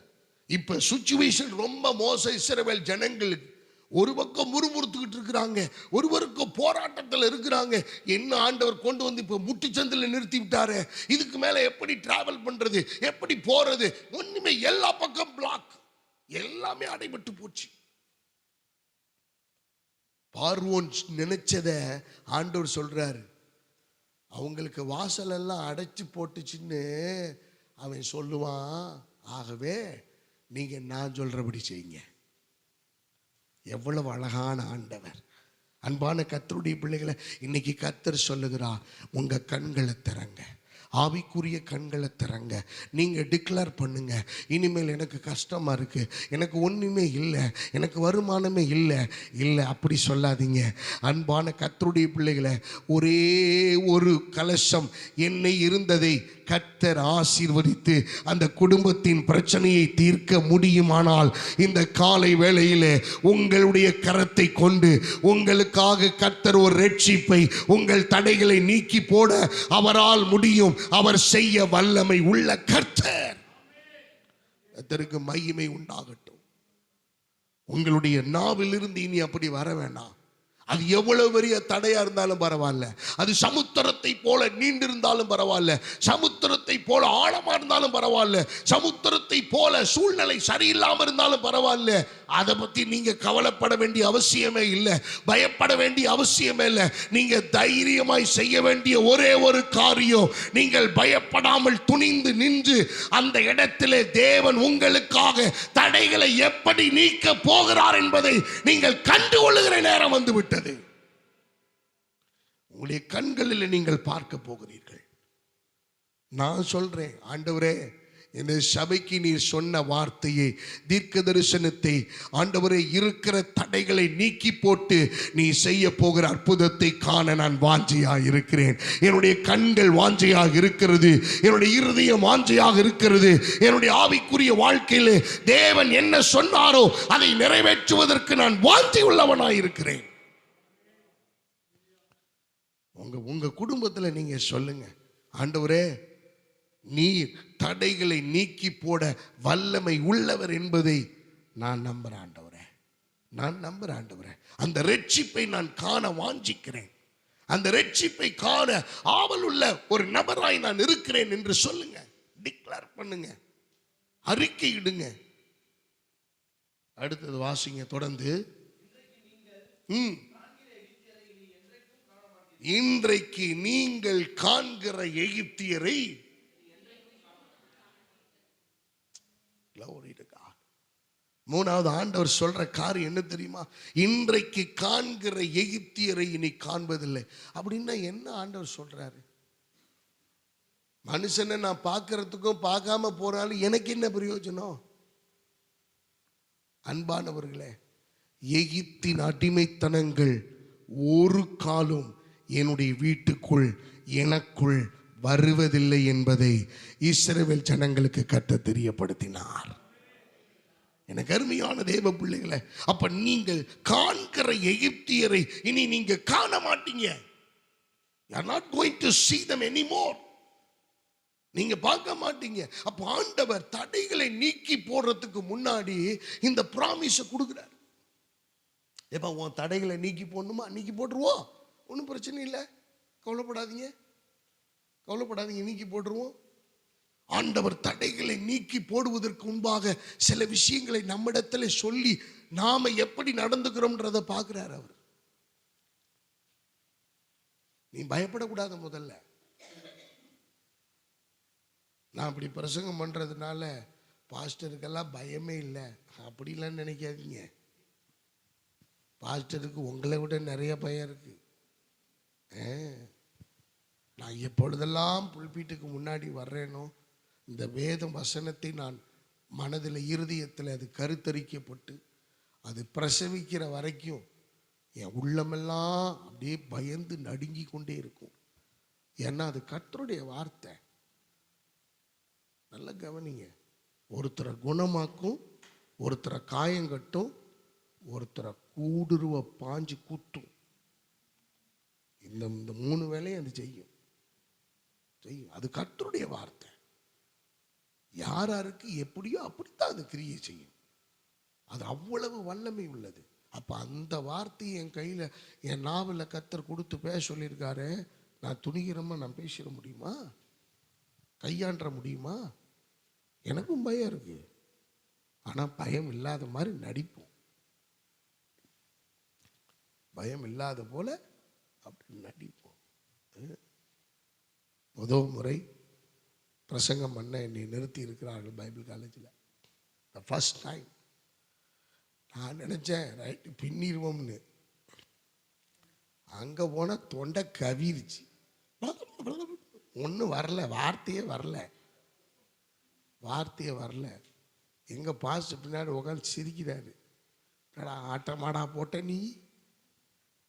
Speaker 1: இப்ப சிச்சுவேஷன் ரொம்ப மோசம். இஸ்ரவேல் ஜனங்களுக்கு ஒரு பக்கம் முறுமுறுத்துக்கிட்டு இருக்கிறாங்க, ஒரு பக்கம் போராட்டத்தில் இருக்கிறாங்க. என்ன ஆண்டவர் கொண்டு வந்து இப்போ முட்டுச்சந்தில் நிறுத்தி விட்டாரு, இதுக்கு மேலே எப்படி டிராவல் பண்றது, எப்படி போறது, ஒண்ணுமே, எல்லா பக்கம் பிளாக், எல்லாமே அடைபட்டு போச்சு. பார்வோன் நினைச்சத ஆண்டவர் சொல்றாரு, அவங்களுக்கு வாசல் எல்லாம் அடைச்சு போட்டுச்சுன்னு அவன் சொல்லுவான். ஆகவே நீங்க நான் சொல்றபடி செய்யுங்க. எவ்வளவு அழகான ஆண்டவர்! அன்பான கர்த்தருடைய பிள்ளைகளை, இன்னைக்கு கர்த்தர் சொல்லுகிறார், உங்க கண்களை திறங்க, ஆவிக்குரிய கண்களை திறங்க. நீங்க டிக்ளேர் பண்ணுங்க, இனிமேல் எனக்கு கஷ்டமா இருக்கு, எனக்கு ஒண்ணுமே இல்லை, எனக்கு வருமானமே இல்லை. இல்லை, அப்படி சொல்லாதீங்க. அன்பான கர்த்தருடைய பிள்ளைகளை, ஒரே ஒரு கலசம் எண்ணெய் இருந்ததை கர்த்தர் ஆசீர்வதித்து அந்த குடும்பத்தின் பிரச்சனையை தீர்க்க முடியுமானால், இந்த காலை வேளையிலே உங்களுடைய கரத்தை கொண்டு உங்களுக்காக கர்த்தர் ஒரு ரட்சிப்பை, உங்கள் தடைகளை நீக்கி போட அவரால் முடியும். அவர் செய்ய வல்லமை உள்ள கர்த்தர். கர்த்தருக்கு மகிமை உண்டாகட்டும். உங்களுடைய நாவிலிருந்து இனி அப்படி வர வேண்டாம். அது எவ்வளவு பெரிய தடையா இருந்தாலும் பரவாயில்ல, அது சமுத்திரத்தை போல நீண்டிருந்தாலும் பரவாயில்ல, சமுத்திரத்தை போல ஆழமா இருந்தாலும் பரவாயில்ல, சமுத்திரத்தை போல சூழ்நிலை சரியில்லாம இருந்தாலும் பரவாயில்ல, அதை பத்தி நீங்க கவலைப்பட வேண்டிய அவசியமே இல்லை, பயப்பட வேண்டிய அவசியமே இல்லை. நீங்க தைரியமாய் செய்ய வேண்டிய ஒரே ஒரு காரியம், நீங்கள் பயப்படாமல் துணிந்து நின்று அந்த இடத்திலே தேவன் உங்களுக்காக தடைகளை எப்படி நீக்க போகிறார் என்பதை நீங்கள் கண்டுகொள்ளுகிற நேரம் வந்துவிட்டது. உங்களுடைய கண்களில் நீங்கள் பார்க்க போகிறீர்கள். நான் சொல்றேன், ஆண்டவரே, இந்த சபைக்கு நீர் சொன்ன வார்த்தையை, தீர்க்க தரிசனத்தை, ஆண்டவரே, இருக்கிற தடைகளை நீக்கி போட்டு நீ செய்ய போகிற அற்புதத்தை காண நான் வாஞ்சையாக இருக்கிறேன். என்னுடைய கண்கள் வாஞ்சையாக இருக்கிறது, என்னுடைய இருதயம் வாஞ்சையாக இருக்கிறது. என்னுடைய ஆவிக்குரிய வாழ்க்கையில் தேவன் என்ன சொன்னாரோ அதை நிறைவேற்றுவதற்கு நான் வாஞ்சை உள்ளவனாய் இருக்கிறேன். உங்க குடும்பத்தில் நீங்க சொல்லுங்க, ஆண்டவரே, நீர் தடைகளை நீக்கி போட வல்லமை உள்ளவர் என்பதை நான் நம்புறேன் ஆண்டவரே, நான் நம்புறேன் ஆண்டவரே. அந்த ரட்சிப்பை நான் காண வாஞ்சிக்கிறேன், அந்த ரட்சிப்பை காண ஆவல் உள்ள ஒரு நபராய் நான் இருக்கிறேன் என்று சொல்லுங்க. டிக்ளேர் பண்ணுங்க, அறிக்கையிடுங்க. அடுத்தது வாசிங்க தொடர்ந்து. இன்றைக்கு நீங்கள் காண்கிற எகிப்தியரை, மூணாவது ஆண்டவர் சொல்ற காரியம் என்ன தெரியுமா? இன்றைக்கு காண்கிற எகிப்தியரை இனி காண்பதில்லை. அப்படின்னா என்ன ஆண்டவர் சொல்றாரு? மனுஷனை நான் பார்க்கறதுக்கும் பார்க்காம போனாலும் எனக்கு என்ன பிரயோஜனம்? அன்பானவர்களே, எகிப்தின் அடிமைத்தனங்கள் ஒரு காலம் என்னுடைய வீட்டுக்குள் எனக்குள் வருவதில்லை என்பதை இஸ்ரவேல் ஜனங்களுக்கு கர்த்தர் தெரியப்படுத்தினார். எனக்கு அருமையான தேவ பிள்ளைகளை, அப்ப நீங்கள் காண்கிற எகிப்தியரை இனி நீங்க காண மாட்டீங்க. You are not going to see them anymore. நீங்க பார்க்க மாட்டீங்க. அப்ப ஆண்டவர் தடைகளை நீக்கி போடுறதுக்கு முன்னாடி இந்த ப்ராமிஸை கொடுக்கிறார். எப்ப உன் தடைகளை நீக்கி போடணுமா, நீக்கி போட்டுருவோம், ஒன்றும் பிரச்சனை இல்லை, கவலைப்படாதீங்க, கவலைப்படாதீங்க, நீக்கி போட்டுருவோம். ஆண்டவர் தடைகளை நீக்கி போடுவதற்கு முன்பாக சில விஷயங்களை நம்மிடத்துல சொல்லி நாம எப்படி நடந்துக்கிறோம்ன்றத பார்க்கிறார் அவர். நீ பயப்படக்கூடாது. முதல்ல நான் அப்படி பிரசங்கம் பண்றதுனால பாஸ்டருக்கெல்லாம் பயமே இல்லை அப்படிலாம் நினைக்காதீங்க. பாஸ்டருக்கு உங்களை விட நிறைய பயம் இருக்கு. நான் எப்பொழுதெல்லாம் புல்பீட்டுக்கு முன்னாடி வர்றேனோ, இந்த வேத வசனத்தை நான் மனதில் இருதயத்தில் அது கருத்தரிக்கப்பட்டு அது பிரசவிக்கிற வரைக்கும் என் உள்ளமெல்லாம் அப்படியே பயந்து நடுங்கி கொண்டே இருக்கும். ஏன்னா அது கர்த்தருடைய வார்த்தை. நல்ல கவனிங்க, ஒருத்தரை குணமாக்கும், ஒருத்தரை காயங்கட்டும், ஒருத்தரை கூடுருவ பாஞ்சு கூத்தும். இந்த மூணு வேலையும் அது செய்யும். அது கர்த்தருடைய வார்த்தை. யாருக்கு எப்படியோ அப்படித்தான் அது கிரியை செய்யும். அது அவ்வளவு வல்லமை உள்ளது. அப்போ அந்த வார்த்தையை என் கையில் என் நாவலில் கர்த்தர் கொடுத்து பேச சொல்லியிருக்காரு. நான் துணிகரமாக நான் பேசிட முடியுமா? கையாண்ட முடியுமா? எனக்கும் பயம் இருக்குது. ஆனால் பயம் இல்லாத மாதிரி நடிப்போம். பயம் இல்லாத போல அப்படி நடிப்போம். முதல் முறை பிரசங்கம் பண்ண என்னை நிறுத்தி இருக்கிறார்கள் பைபிள் காலேஜில். ஃபர்ஸ்ட் டைம் நான் நினச்சேன் ரைட்டு பின்னிடுவோம்னு. அங்கே போனால் தொண்டை கவிருச்சு. ஒன்றும் வரல, வார்த்தையே வரல. எங்கள் பாஸ்டர் பின்னாடி உட்காந்து சிரிக்கிறாரு. ஆட்டமாடா போட்ட நீ,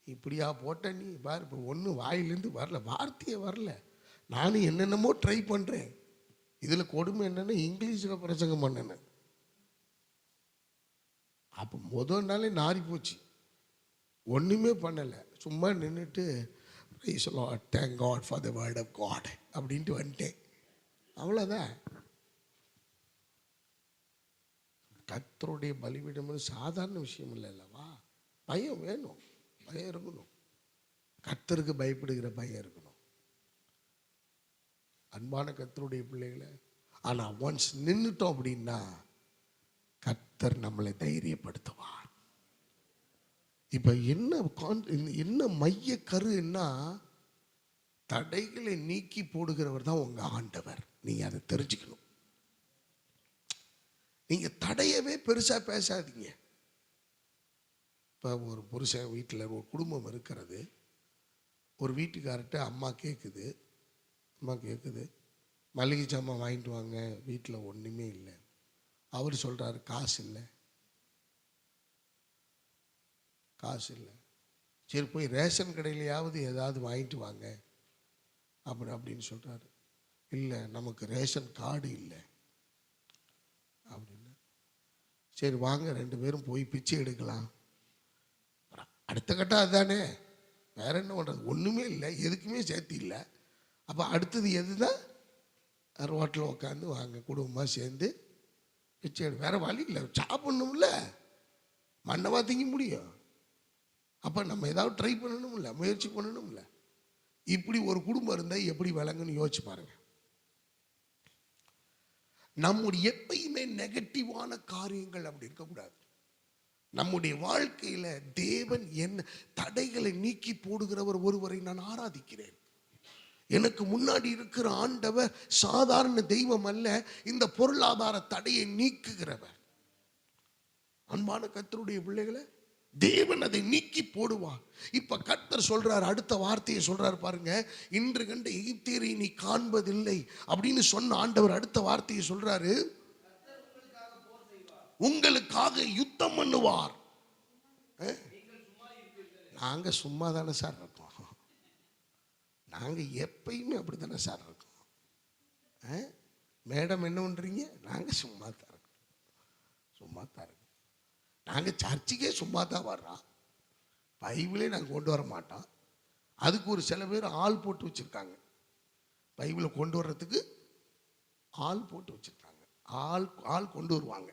Speaker 1: இப்படியா போட்ட நீ பாரு. இப்போ ஒன்றும் வாயிலேருந்து வரல, வார்த்தையே வரல. நானும் என்னென்னமோ ட்ரை பண்ணுறேன். இதில் கொடுமை என்னென்னா இங்கிலீஷில் பிரசங்கம் பண்ணேன். அப்போ முதல் நாளே நாரி போச்சு. ஒன்றுமே பண்ணலை, சும்மா நின்றுட்டு praise the Lord, thank God for the word of God அப்படின்ட்டு வந்துட்டேன். அவ்வளோதான். கர்த்தருடைய பலிபீடம் சாதாரண விஷயம் இல்லை அல்லவா? பயம் வேணும், பயம் இருக்கணும். கர்த்தருக்கு பயப்படுகிற பயம் இருக்கணும். அன்பான கர்த்தருடைய பிள்ளைகளை. ஆனால் ஒன்ஸ் நின்றுட்டோம் அப்படின்னா கர்த்தர் நம்மளை தைரியப்படுத்துவார். இப்போ என்ன மைய கருன்னா, தடைகளை நீக்கி போடுகிறவர் தான் உங்க ஆண்டவர். நீங்க அதை தெரிஞ்சுக்கணும். நீங்க தடையவே பெருசா பேசாதீங்க. இப்போ ஒரு புருஷன் வீட்டில் ஒரு குடும்பம் இருக்கிறது. ஒரு வீட்டுக்கார்ட்ட அம்மா கேட்குது மளிகை சாமான் வாங்கிட்டு வாங்க, வீட்டில் ஒன்றுமே இல்லை. அவர் சொல்கிறாரு காசு இல்லை. சரி போய் ரேஷன் கடையிலையாவது ஏதாவது வாங்கிட்டு வாங்க அப்படின்னு சொல்கிறாரு. இல்லை நமக்கு ரேஷன் கார்டு இல்லை அப்படின்னு. சரி வாங்க 2 பேரும் போய் பிச்சை எடுக்கலாம். அடுத்த கட்டம் அதுதானே, வேற என்ன பண்ணுறது? ஒன்றுமே இல்லை, எதுக்குமே சேர்த்து இல்லை. அப்போ அடுத்தது எதுதான்? ரோட்டில் உட்காந்து வாங்க குடும்பமாக சேர்ந்து பிச்சை எடு. வேற வழி இல்லை, சாப்பிடணும்ல, மண்ணவா திங்க முடியும். அப்போ நம்ம ஏதாவது ட்ரை பண்ணணும்ல, முயற்சி பண்ணணும்ல. இப்படி ஒரு குடும்பம் இருந்தால் எப்படி விளங்குன்னு யோசிச்சு பாருங்க. நம்முடைய எப்பயுமே நெகட்டிவான காரியங்கள் அப்படி இருக்கக்கூடாது. நம்முடைய வாழ்க்கையில தேவன் என்ன தடைகளை நீக்கி போடுகிறவர் ஒருவரை நான் ஆராதிக்கிறேன். எனக்கு முன்னாடி இருக்கிற ஆண்டவர் சாதாரண தெய்வம் அல்ல, இந்த பொருளாதார தடையை நீக்குகிறவர். அன்பான கர்த்தருடைய பிள்ளைகளை, தேவன் அதை நீக்கி போடுவார். இப்ப கர்த்தர் சொல்றார், அடுத்த வார்த்தையை சொல்றார் பாருங்க. இன்று கண்ட எகிப்தியரை நீ காண்பதில்லை அப்படின்னு சொன்ன ஆண்டவர் அடுத்த வார்த்தையை சொல்றாரு, உங்களுக்காக யுத்தம் பண்ணுவார். நாங்க சும்மா தானே சார் இருக்கோம், நாங்க எப்பயுமே அப்படித்தானே சார் இருக்கோம். மேடம் என்ன பண்றீங்க? நாங்க சும்மா தான் இருக்கோம். நாங்கள் சர்ச்சுக்கே சும்மா தான் வர்றோம், பைபிளே நாங்கள் கொண்டு வர மாட்டோம். அதுக்கு ஒரு சில பேர் ஆள் போட்டு வச்சுருக்காங்க, பைபிளை கொண்டு வர்றதுக்கு ஆள் போட்டு வச்சுருக்காங்க. ஆள் கொண்டு வருவாங்க.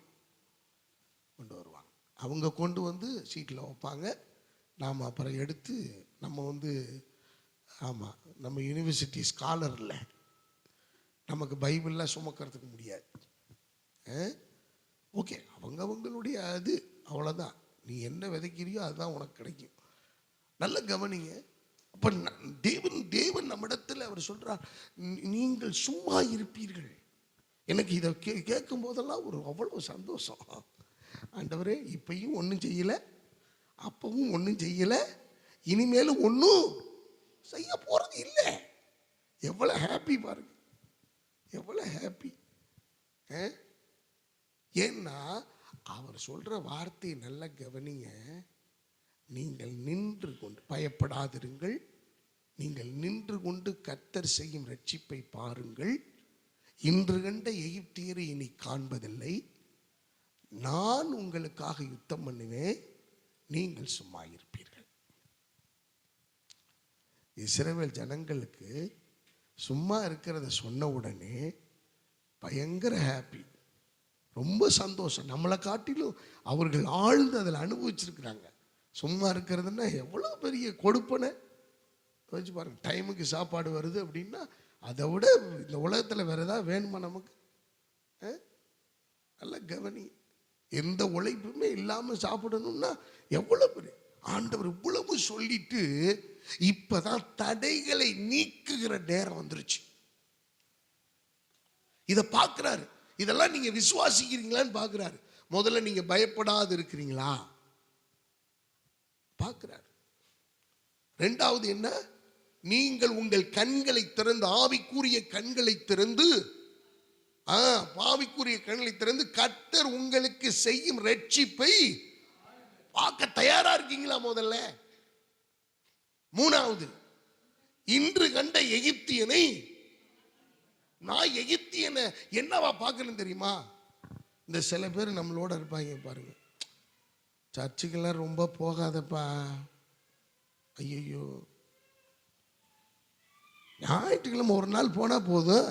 Speaker 1: அவங்க கொண்டு வந்து சீட்டில் வைப்பாங்க. நாம் அப்புறம் எடுத்து நம்ம ஆமாம், நம்ம யூனிவர்சிட்டி ஸ்காலர் இல்லை, நமக்கு பைபிள்லாம் சுமக்கிறதுக்கு முடியாது. ஓகே, அவங்களுடைய அது அவ்வளோதான். நீ என்ன விதைக்கிறியோ அதுதான் உனக்கு கிடைக்கும். நல்ல கவனிங்க. அப்போ தேவன் நம்மிடத்தில் அவர் சொல்கிறார், நீங்கள் சும்மா இருப்பீர்கள். எனக்கு இதை கேட்கும் போதெல்லாம் அவ்வளோ சந்தோஷம். ஆண்டவரே, இப்பையும் ஒன்றும் செய்யலை, அப்பவும் ஒன்றும் செய்யலை, இனிமேலும் ஒன்றும் செய்ய போகிறது இல்லை. எவ்வளோ ஹாப்பி பாருங்க, எவ்வளோ ஹாப்பி. ஏன்னா அவர் சொல்ற வார்த்தை நல்ல கவனிங்க. நீங்கள் நின்று கொண்டு பயப்படாதிருங்கள், நீங்கள் நின்று கொண்டு கர்த்தர் செய்யும் ரட்சிப்பை பாருங்கள். இன்று கண்ட எகிப்தியரை இனி காண்பதில்லை, நான் உங்களுக்காக யுத்தம் பண்ணுவேன், நீங்கள் சும்மா இருப்பீர்கள். இஸ்ரவேல் ஜனங்களுக்கு சும்மா இருக்கிறத சொன்ன உடனே பயங்கர ஹாப்பி, ரொம்ப சந்தோஷம். நம்மளை காட்டிலும் அவர்கள் ஆழ்ந்து அதில் அனுபவிச்சிருக்கிறாங்க. சும்மா இருக்கிறதுன்னா எவ்வளோ பெரிய கொடுப்பனை வச்சு பாருங்க. டைமுக்கு சாப்பாடு வருது அப்படின்னா அதை விட இந்த உலகத்தில் வேற ஏதாவது வேணுமா நமக்கு? நல்ல கவனி. எந்த உழைப்புமே இல்லாமல் சாப்பிடணும்னா எவ்வளோ பெரிய ஆண்டவர் இவ்வளவு சொல்லிட்டு இப்பதான் தடைகளை நீக்குகிற நேரம் வந்துருச்சு. இதை பார்க்கிறாரு. இதெல்லாம் நீங்க விசுவாசிக்கிறீங்களான்னு பார்க்கிறாரு. முதல்ல நீங்க பயப்படாது இருக்கிறீங்களா பார்க்கிறாரு. ரெண்டாவது என்ன? நீங்கள் உங்கள் கண்களை திறந்து, ஆவிக்குரிய கண்களை திறந்து, ஆவிக்குரிய கண்களை திறந்து கர்த்தர் உங்களுக்கு செய்யும் ரட்சிப்பை பார்க்க தயாரா இருக்கீங்களா முதல்ல? மூணாவது, இன்று கண்ட எகிப்தியனை நான் எகிப்தியனை என்னவா பார்க்கணும் தெரியுமா? இந்த சில பேர் நம்மளோட இருப்பாங்க பாருங்க, சர்ச்சுக்கெல்லாம் ரொம்ப போகாதப்பா, ஐயோ ஞாயிற்றுக்கிழமை ஒரு நாள் போனா போதும்,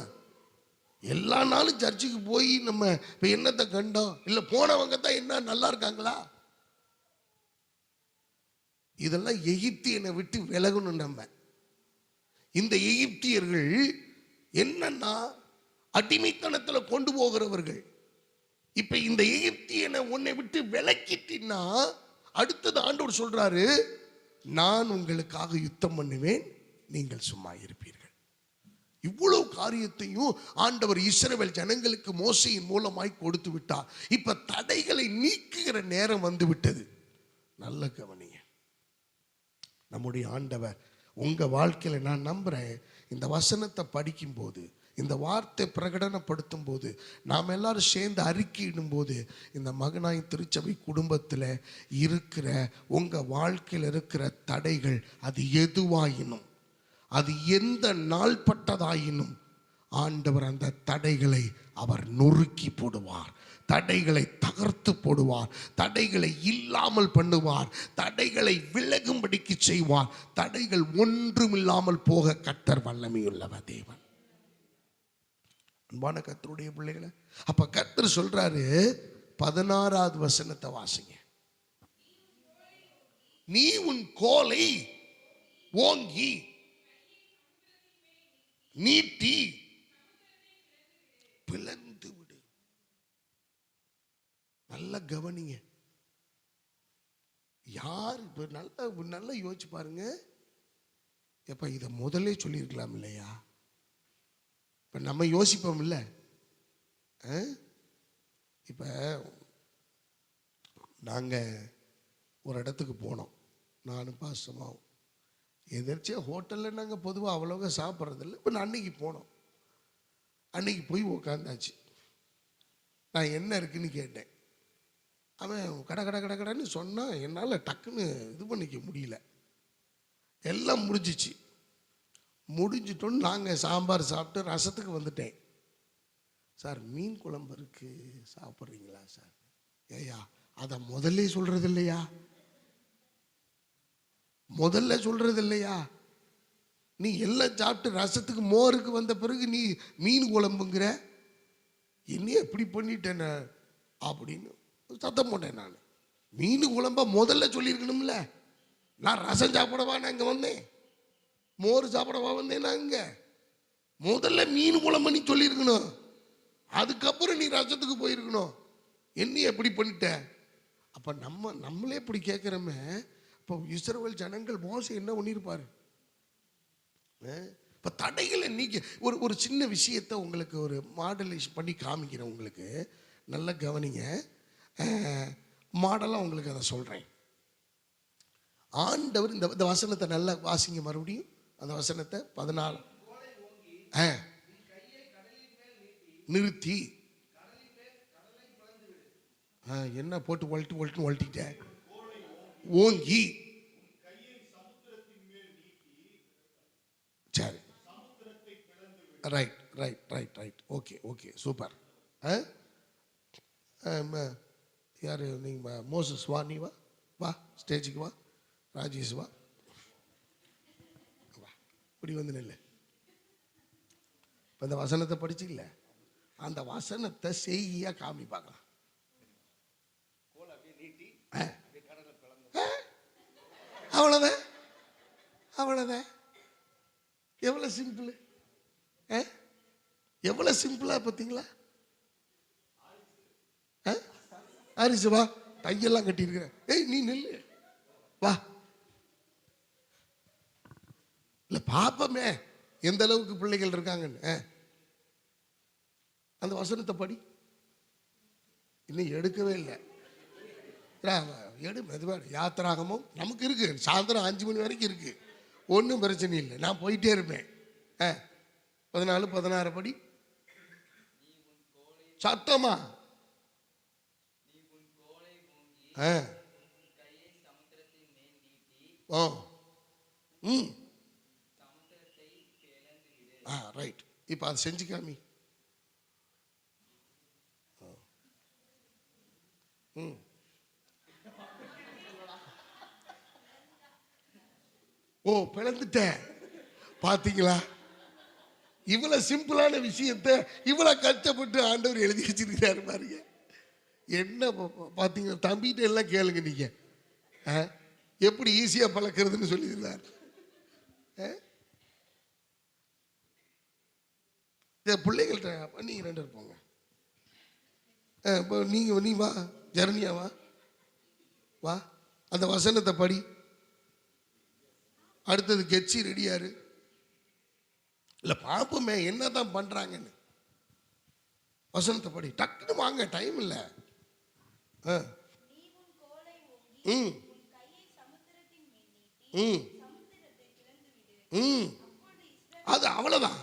Speaker 1: எல்லா நாளும் சர்ச்சுக்கு போய் நம்ம இப்ப என்னத்தை கண்டோம்? இல்ல போனவங்க தான் என்ன நல்லா இருக்காங்களா? இதெல்லாம் எகிப்தியனை விட்டு விலகணும். நம்ம இந்த எகிப்தியர்கள் என்னன்னா அடிமைத்தனத்துல கொண்டு போகிறவர்கள். இப்ப இந்த எகிப்தியனை உன்னை விட்டு விலக்கிட்டின்னா அடுத்தது ஆண்டவர் சொல்றாரு, நான் உங்களுக்காக யுத்தம் பண்ணுவேன், நீங்கள் சும்மா இருப்பீர்கள். இவ்வளவு காரியத்தையும் ஆண்டவர் இஸ்ரவேல் ஜனங்களுக்கு மோசையின் மூலமாய் கொடுத்து விட்டார். இப்ப தடைகளை நீக்குகிற நேரம் வந்து விட்டது. நல்ல கவனிங்க. நம்முடைய ஆண்டவர் உங்க வாழ்க்கையில, நான் நம்புறேன், இந்த வசனத்தை படிக்கும் போது, இந்த வார்த்தை பிரகடனப்படுத்தும் போது, நாம் எல்லாரும் சேர்ந்து அறிக்கையிடும் போது, இந்த மகனாய் திருச்சபை குடும்பத்தில் இருக்கிற உங்க வாழ்க்கையில் இருக்கிற தடைகள், அது எதுவாயினும், அது எந்த நாள்பட்டதாயினும், ஆண்டவர் அந்த தடைகளை அவர் நொறுக்கி போடுவார், தடைகளை தகர்த்து போடுவார், தடைகளை இல்லாமல் பண்ணுவார், தடைகளை விலகும்படிக்கு செய்வார். தடைகள் ஒன்றுமில்லாமல் போக கர்த்தர் வல்லமையுள்ளவர் தேவன். அன்பான கர்த்தருடைய பிள்ளைகளை, அப்ப கர்த்தர் சொல்றாரு, 16வது வசனத்தை வாசிங்க. நீ உன் கோலை ஓங்கி நீட்டி பிளந்து விடு. நல்ல கவனிங்க. யார் இப்ப நல்லா யோசிச்சு பாருங்க. எப்ப இதை முதல்ல சொல்லியிருக்கலாம் இல்லையா? இப்ப நம்ம யோசிப்போம் இல்ல. இப்ப நாங்க ஒரு இடத்துக்கு போனோம், நானும் பாசமாவும். எதிர்ச்சியா ஹோட்டல்ல நாங்கள் பொதுவாக அவ்வளோவா சாப்பிட்றதில்ல. இப்போ நான் அன்னைக்கு போனோம். அன்னைக்கு போய் உக்காந்தாச்சு. நான் என்ன இருக்குன்னு கேட்டேன். அவன் கடன்னு சொன்னான். என்னால் டக்குன்னு இது பண்ணிக்க முடியல. எல்லாம் முடிஞ்சிச்சு. முடிஞ்சிட்டோன்னு நாங்கள் சாம்பார் சாப்பிட்டு ரசத்துக்கு வந்துட்டேன். சார் மீன் குழம்பு இருக்கு, சாப்பிட்றீங்களா சார்? ஏயா அதை முதல்ல சொல்றது இல்லையா? முதல்ல சொல்றது இல்லையா? நீ எல்லாம் சாப்பிட்டு ரசத்துக்கு மோருக்கு வந்த பிறகு நீ மீன் குழம்புங்கிற, என்னைய எப்படி பண்ணிட்டேன் அப்படின்னு சத்தம் போட்டேன். நான் மீன் குழம்பா முதல்ல சொல்லியிருக்கணும்ல. நான் ரசம் சாப்பிடவா நான் இங்கே வந்தேன்? மோர் சாப்பிடவா வந்தேன் நான் இங்கே? முதல்ல மீன் குழம்பு நீ சொல்லியிருக்கணும். அதுக்கப்புறம் நீ ரசத்துக்கு போயிருக்கணும். என்னைய எப்படி பண்ணிட்ட? அப்போ நம்மளே இப்படி கேட்குறோமே. இப்போ இஸ்ரவேல் ஜனங்கள் மோசே என்ன பண்ணியிருப்பாரு? இப்போ தடைகளை நீக்கி ஒரு சின்ன விஷயத்தை உங்களுக்கு ஒரு மாடலேஷன் பண்ணி காமிக்கிறேன். உங்களுக்கு நல்ல கவனிங்க. மாடலாக உங்களுக்கு அதை சொல்கிறேன். ஆண்டவர் இந்த வசனத்தை நல்லா வாசிங்க மறுபடியும். அந்த வசனத்தை 14 நிறுத்தி என்ன போட்டு ஒழட்டிட்டேன். ஓங்கி சரி, right right right right okay okay super. யார் நீங்கள்? மோசஸ் வா, நீ வா ஸ்டேஜுக்கு வா. ராஜேஷ் வா, இப்படி வந்து நில்லு. இப்போ இந்த வசனத்தை படிச்சில்ல, அந்த வசனத்தை செய்தியாக காமி பார்க்கலாம். அவ்வளோதான், அவ்வளோதான். எவ்வளோ சிம்பிள், எவ்வளோ சிம்பிளா பார்த்தீங்களா? ஆரிசு வா, டையெல்லாம் கட்டியிருக்கிறேன். ஏய் நீ நெல்லு வா. இல்லை பாப்பமே எந்த அளவுக்கு பிள்ளைகள் இருக்காங்கன்னு. அந்த வசனத்தை படி. இன்னும் எடுக்கவே இல்லை. எடு மெதுவாக. யாத்திராகமும் நமக்கு இருக்கு, சாயந்தரம் 5 மணி வரைக்கும் இருக்கு, ஒன்றும் பிரச்சனை இல்லை, நான் போயிட்டே இருப்பேன். 14, 16 படி. சத்தமா ரைட். இப்போ அதை செஞ்சு காமி. பிளந்துட்டேன். பாத்தீங்களா? இவ்வளவு சிம்பிளான விஷயத்தை இவ்வளவு கஷ்டப்பட்டு ஆண்டவர் எழுதி வச்சிருக்கிறாரு பாருங்க. என்ன பாத்தீங்க? தம்பிகிட்ட எல்லாம் கேளுங்க நீங்க, எப்படி ஈஸியா பழக்கிறதுன்னு சொல்லியிருந்தார். பிள்ளைகள்கிட்ட நீங்க 2 பேர் போங்க. நீ வா, ஜெரனியா வா வா, அந்த வசனத்தை படி. அடுத்தது கெச்சி ரெடியாரு. இல்லை பாப்போமே என்னதான் பண்றாங்கன்னு. வசனத்தை படி, டக்குன்னு வாங்க, டைம் இல்லை. அது அவ்வளவுதான்,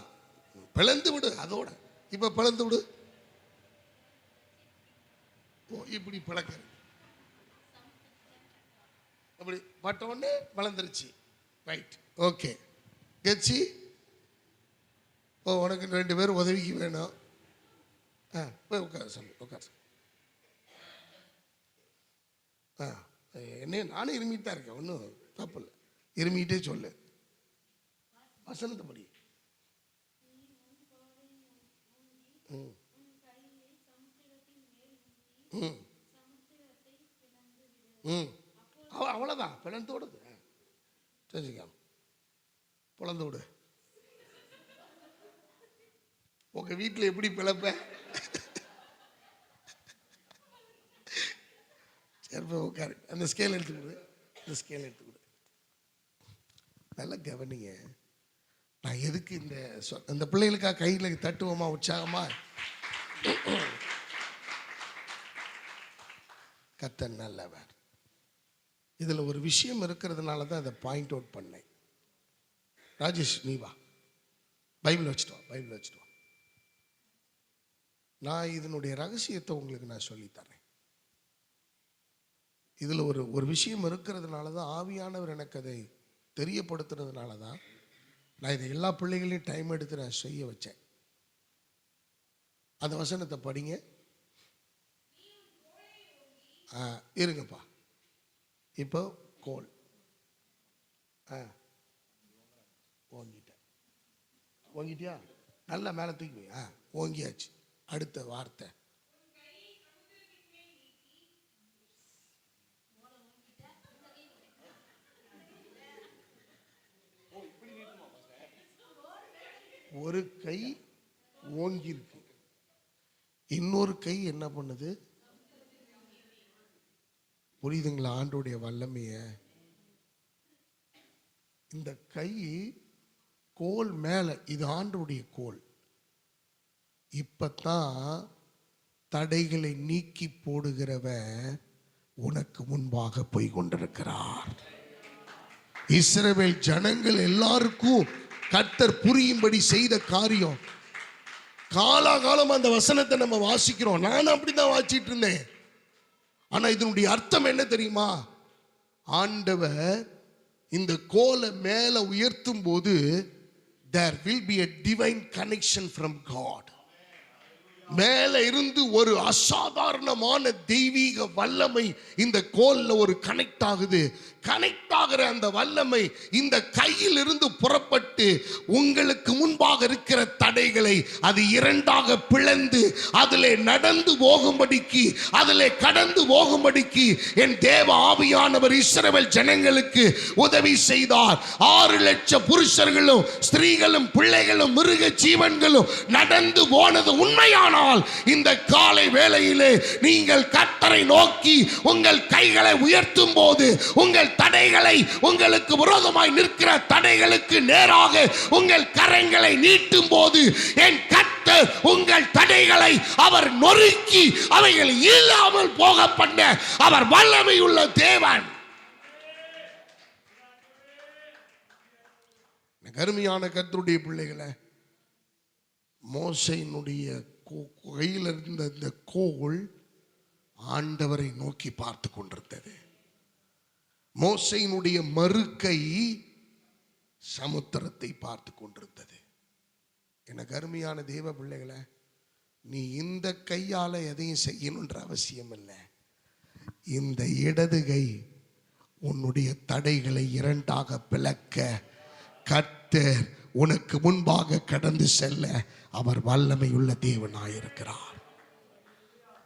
Speaker 1: பிளந்து விடு. அதோட இப்ப பிளந்து விடு. இப்படி பிளக்கிறது, அப்படி பட்ட உடனே வளர்ந்துருச்சு. Right, okay. கெச்சி உனக்கு 2 பேர் உதவிக்கு வேணும். போய் உட்கார் சாமி, உட்கார். என்ன நானும் இருமிட்டு தான் இருக்கேன், ஒன்றும் தப்பு இல்லை, இருமிட்டே சொல்லு. வசனத்தை படி. அவ்வளோதான், பிளந்தோடுது. தெரிஞ்சுக்காம பிளந்து விடு. உங்க வீட்டில் எப்படி பிளப்ப? சரி உட்காரு. அந்த ஸ்கேல் எடுத்துக்கிடு, இந்த ஸ்கேல் எடுத்துக்கிடு. நல்லா கவனிங்க. நான் எதுக்கு இந்த பிள்ளைகளுக்காக கையில் தட்டுவோமா உற்சாகமா? கர்த்தர் நல்லவர். இதில் ஒரு விஷயம் இருக்கிறதுனால தான் அதை பாயிண்ட் அவுட் பண்ணேன். ராஜேஷ் நீ வா, பைபிள் வச்சுட்டு வா, பைபிள் வச்சுட்டு வா. நான் இதனுடைய ரகசியத்தை உங்களுக்கு நான் சொல்லித்தரேன். இதில் ஒரு விஷயம் இருக்கிறதுனால தான், ஆவியானவர் எனக்கு அதை தெரியப்படுத்துறதுனால தான் நான் இதை எல்லா பிள்ளைகளையும் டைம் எடுத்து நான் செய்ய வச்சேன். அந்த வசனத்தை படிங்க. இருங்கப்பா. இப்போ கோல் ஓங்கிட்டியா? நல்லா மேலே தூக்கி போய் ஓங்கியாச்சு. அடுத்த வார்த்தை ஒரு கை ஓங்கி இருக்கு, இன்னொரு கை என்ன பண்ணுது? புரியுதுங்களா ஆண்டோடைய வல்லமைய? இந்த கை கோல் மேல, இது ஆண்டோடைய கோல். இப்பத்தான் தடைகளை நீக்கி போடுகிறவன் உனக்கு முன்பாக போய் கொண்டிருக்கிறார். இஸ்ரவேல் ஜனங்கள் எல்லாருக்கும் கர்த்தர் புரியும்படி செய்த காரியம். காலாகாலம் அந்த வசனத்தை நம்ம வாசிக்கிறோம். நானும் அப்படிதான் வாசிட்டு இருந்தேன். ஆனா இதனுடைய அர்த்தம் என்ன தெரியுமா? ஆண்டவர் இந்த கோலை மேல உயர்த்தும் போது there will be a divine connection from God. மேல இருந்து ஒரு அசாதாரணமான தெய்வீக வல்லமை இந்த கோல்ல ஒரு கனெக்ட் ஆகுது. கனெக்ட் ஆகிற அந்த வல்லமை இந்த கையில் இருந்து புறப்பட்டு செயல்பட்டு உங்களுக்கு முன்பாக இருக்கிற தடைகளை அது இரண்டாக பிளந்து அதிலே நடந்து போகும்படிக்கு, அதிலே கடந்து போகும்படிக்கு என் தேவ ஆவியானவர் இஸ்ரவேல் ஜனங்களுக்கு உதவி செய்தார். 6 லட்சம் புருஷர்களும் ஸ்திரீகளும் பிள்ளைகளும் மிருக ஜீவன்களும் நடந்து போனது உண்மையானால், இந்த காலை வேளையிலே நீங்கள் கர்த்தரை நோக்கி உங்கள் கைகளை உயர்த்தும் போது, உங்கள் தடைகளை, உங்களுக்கு விரோதமாய் நிற்கிற தடைகளுக்கு நேராக உங்கள் கரங்களை நீட்டும் போது, என் கர்த்தர் உங்கள் தடைகளை அவர் நொறுக்கி அவைகள் இல்லாமல் போக பண்ண அவர் வல்லமை உள்ள தேவன். கருமையான கர்த்தருடைய பிள்ளைகளை, மோசேயினுடைய கையில் இருந்த இந்த கோல் ஆண்டவரை நோக்கி பார்த்து கொண்டிருந்தது. மோசேயினுடைய மறுக்கை சமுத்திரத்தை பார்த்து கொண்டிருந்தது. எனக்கு அருமையான தேவ பிள்ளைகளை, நீ இந்த கையால எதையும் செய்யணுன்ற அவசியம் இல்லை. இந்த இடது கை உன்னுடைய தடைகளை இரண்டாக பிளக்க கர்த்தர் உனக்கு முன்பாக கடந்து செல்ல அவர் வல்லமை உள்ள தேவனாயிருக்கிறார்.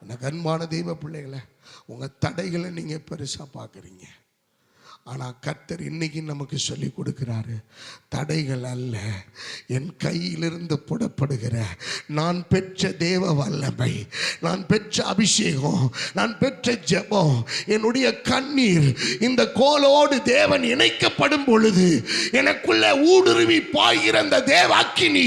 Speaker 1: எனக்கு அன்பான தெய்வ பிள்ளைகளை, உங்க தடைகளை நீங்க பெருசா பார்க்குறீங்க. ஆனால் கர்த்தர் இன்னைக்கு நமக்கு சொல்லி கொடுக்கிறாரு, தடைகள் அல்ல, என் கையிலிருந்து புறப்படுகிற நான் பெற்ற தேவ வல்லமை, நான் பெற்ற அபிஷேகம், நான் பெற்ற ஜெபம், என்னுடைய கண்ணீர் இந்த கோலோடு தேவன் இணைக்கப்படும் பொழுது எனக்குள்ள ஊடுருவி பாய்கிற அந்த தேவ அக்கினி,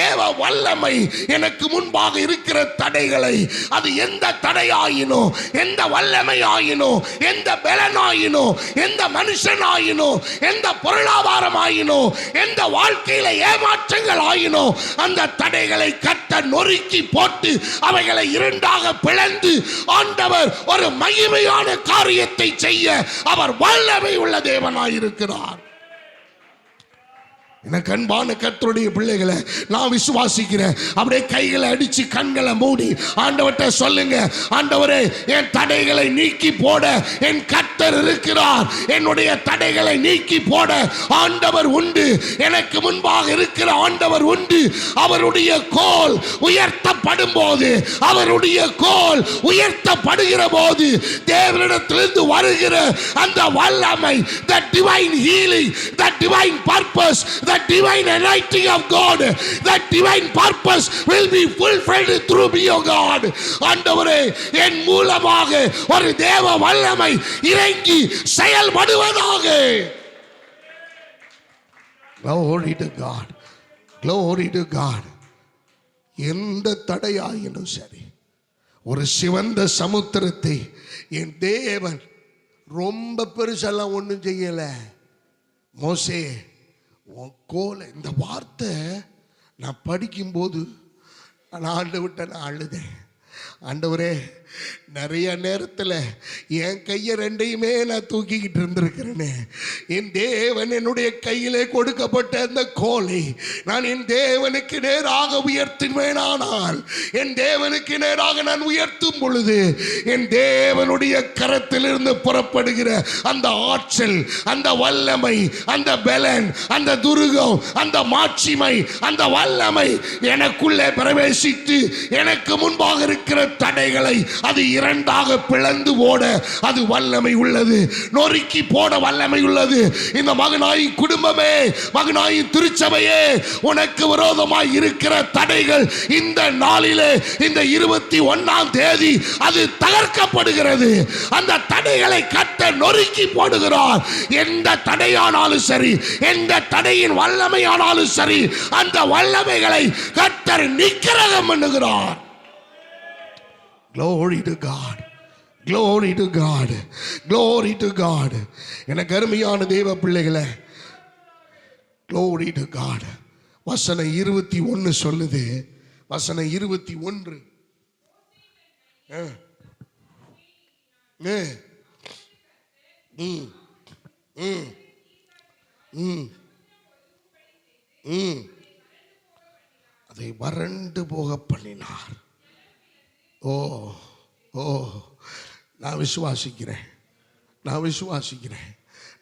Speaker 1: தேவ வல்லமை எனக்கு முன்பாக இருக்கிற தடைகளை, அது எந்த தடையாயினோ, எந்த வல்லமை ஆயினோ, எந்த பலனாயினோ, எந்த மனுஷன் ஆயினோ, எந்த பொருளாதாரம் ஆயினோ, எந்த வாழ்க்கையில ஏமாற்றங்கள் ஆயினோ, அந்த தடைகளை கர்த்தர் நொறுக்கி போட்டு அவைகளை இரண்டாக பிளந்து ஆண்டவர் ஒரு மகிமையான காரியத்தை செய்ய அவர் வல்லமை உள்ள தேவனாயிருக்கிறார். எனக்கு அன்பான கர்த்தருடைய பிள்ளைகளை, நான் விசுவாசிக்கிறேன். அப்படியே கைகளை அடிச்சு கண்களை மூடி ஆண்டவர்கிட்ட சொல்லுங்க, ஆண்டவரே என் தடைகளை நீக்கி போட என் கர்த்தர் இருக்கிறார். என்னுடைய தடைகளை நீக்கி போட ஆண்டவர் உண்டு. எனக்கு முன்பாக இருக்கிற ஆண்டவர் உண்டு. அவருடைய கோல் உயர்த்தப்படும் போது, அவருடைய கோல் உயர்த்தப்படுகிற போது தேவனிடத்திலிருந்து வருகிற அந்த வல்லமை, the divine healing, the divine purpose, the divine anointing of God, that divine purpose will be fulfilled through me, O God. ஆண்டவரே என் மூலமாக ஒரு தேவ வல்லமை இறங்கி செயல்படுவதாக. Glory to God, glory to God. எந்த தடையாயினும் சரி, ஒரு சிவந்த சமுத்திரத்தை என் தேவன் ரொம்ப பெருசெல்லாம் ஒன்றும் செய்யல. மோசே உன் கோலை, இந்த வார்த்தை நான் படிக்கும்போது நான் ஆண்டவர்கிட்ட நான் அழுதேன். ஆண்டவரே, நிறைய நேரத்தில் என் கையை ரெண்டையுமே நான் தூக்கிக்கிட்டு இருந்திருக்கிறேனே. என் தேவன் என்னுடைய கையிலே கொடுக்கப்பட்ட அந்த கோலை நான் என் தேவனுக்கு நேராக உயர்த்துவேனானால், என் தேவனுக்கு நேராக நான் உயர்த்தும் பொழுது என் தேவனுடைய கரத்திலிருந்து புறப்படுகிற அந்த ஆற்றல், அந்த வல்லமை, அந்த பலன், அந்த துருகம், அந்த மாட்சிமை, அந்த வல்லமை எனக்குள்ளே பிரவேசித்து எனக்கு முன்பாக இருக்கிற தடைகளை அது இரண்டாக பிளந்து போட அது வல்லமை உள்ளது. நொறுக்கி போட வல்லமை உள்ளது. இந்த மகனாயின் குடும்பமே, மகனாயின் திருச்சபையே, உனக்கு விரோதமாய் இருக்கிற தடைகள் இந்த நாளிலே, இந்த 21ஆம் தேதி அது தகர்க்கப்படுகிறது. அந்த தடைகளை கர்த்தர் நொறுக்கி போடுகிறார். எந்த தடையானாலும் சரி, எந்த தடையின் வல்லமையானாலும் சரி, அந்த வல்லமைகளை கர்த்தர் நிக்கிரகம் பண்ணுகிறார். Glory to God, glory to God, glory to God. எனக்கு அருமையான தேவ பிள்ளைகளே, glory to God. வசனம் 21 சொல்லுது. வசனம் 21 அதை வறண்டு போக பண்ணினார். ஓ ஓ, நான் விசுவாசிக்கிறேன், நான் விசுவாசிக்கிறேன்,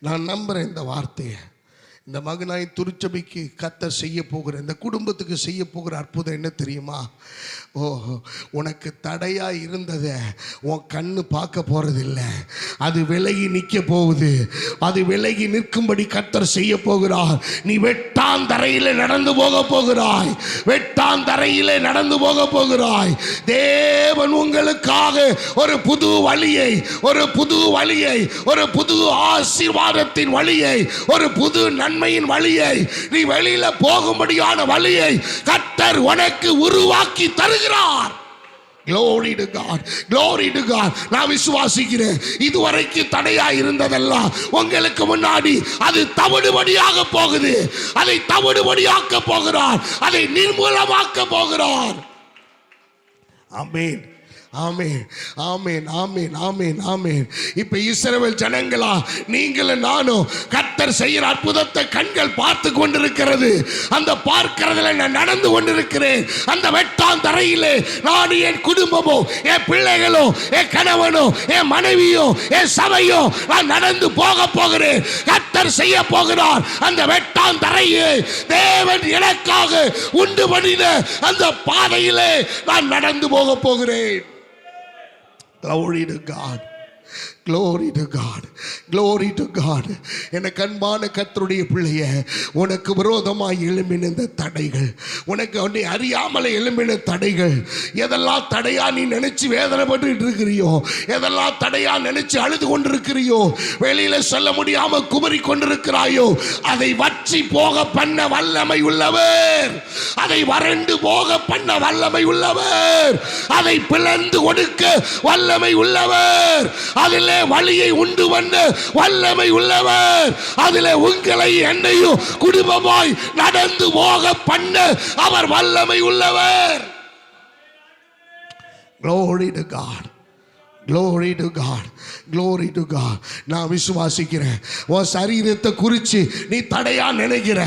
Speaker 1: நான் நம்புறேன். இந்த வார்த்தையை, இந்த மகனாய் திருச்சபைக்கு கர்த்தர் செய்ய போகிற, இந்த குடும்பத்துக்கு செய்ய போகிற அற்புதம் என்ன தெரியுமா? ஓ, உனக்கு தடையா இருந்ததை உன் கண்ணு பார்க்க போறதில்லை, அது விலகி நிற்க போகுது. அது விலகி நிற்கும்படி கர்த்தர் செய்ய போகிறார். நீ வெட்டாந்தரையிலே நடந்து போக போகிறாய், வெட்டாந்தரையிலே நடந்து போக போகிறாய். தேவன் உங்களுக்காக ஒரு புது வழியை, ஒரு புது வழியை, ஒரு புது ஆசீர்வாதத்தின் வழியை, ஒரு புது நன்மையின் வழியை, நீ வெளியில போகும்படியான வழியை கர்த்தர் உனக்கு உருவாக்கி தருகிறார். Glory to God, glory to God. நான் விசுவாசிக்கிறேன், இதுவரைக்கும் தடையா இருந்ததெல்லாம் உங்களுக்கு முன்னாடி அது தவிடுபடியாக போகுது. அதை தவிடுபடியாக்க போகிறார், அதை நிர்மூலமாக்க போகிறார். ஆமென், ஆமென், ஆமென், ஆமென், ஆமென், ஆமென். இப்ப இஸ்ரவேல் ஜனங்களா, நீங்களும் நானும் கர்த்தர் செய்கிற அற்புதத்தை கண்கள் பார்த்து கொண்டிருக்கிறது. அந்த பார்க்கிறதுல நான் நடந்து கொண்டிருக்கிறேன். அந்த வெட்டாந்தரையிலே நான், என் குடும்பமோ, என் பிள்ளைகளோ, என் கணவனோ, என் மனைவியோ, என் சபையோ, நான் நடந்து போக போகிறேன். கர்த்தர் செய்ய போகிறார். அந்த வெட்டாந்தரையை தேவன் எனக்காக உண்டு பண்ணின அந்த பாதையிலே நான் நடந்து போக போகிறேன். Glory to God, glory to God, glory to God. எனக்கு அன்பான கர்த்தருடைய பிள்ளைய, உனக்கு விரோதமாய் எழும்பின இந்த தடைகள், உனக்கு அவனை அறியாமலே எழும்பின தடைகள், எதெல்லாம் தடையா நீ நினைச்சு வேதனைப்பட்டு இருக்கிறியோ, எதெல்லாம் தடையா நினைச்சு அழுது கொண்டிருக்கிறியோ, வெளியில சொல்ல முடியாம குமரி கொண்டிருக்கிறாயோ, அதை வற்றி போக பண்ண வல்லமை உள்ளவர், அதை வறண்டு போக பண்ண வல்லமை உள்ளவர், அதை பிளந்து கொடுக்க வல்லமை உள்ளவர், அதிலே வழியை உண்டு பண்ண வல்லமை உள்ளவர், அதிலே உங்களை என்னையும் குடும்பமாய் நடந்து போக பண்ண அவர் வல்லமை உள்ளவர். Glory to God, glory to God, glory to God. நான் விசுவாசிக்கிறேன், உன் சரீரத்தை குறித்து நீ தடையா நினைக்கிற,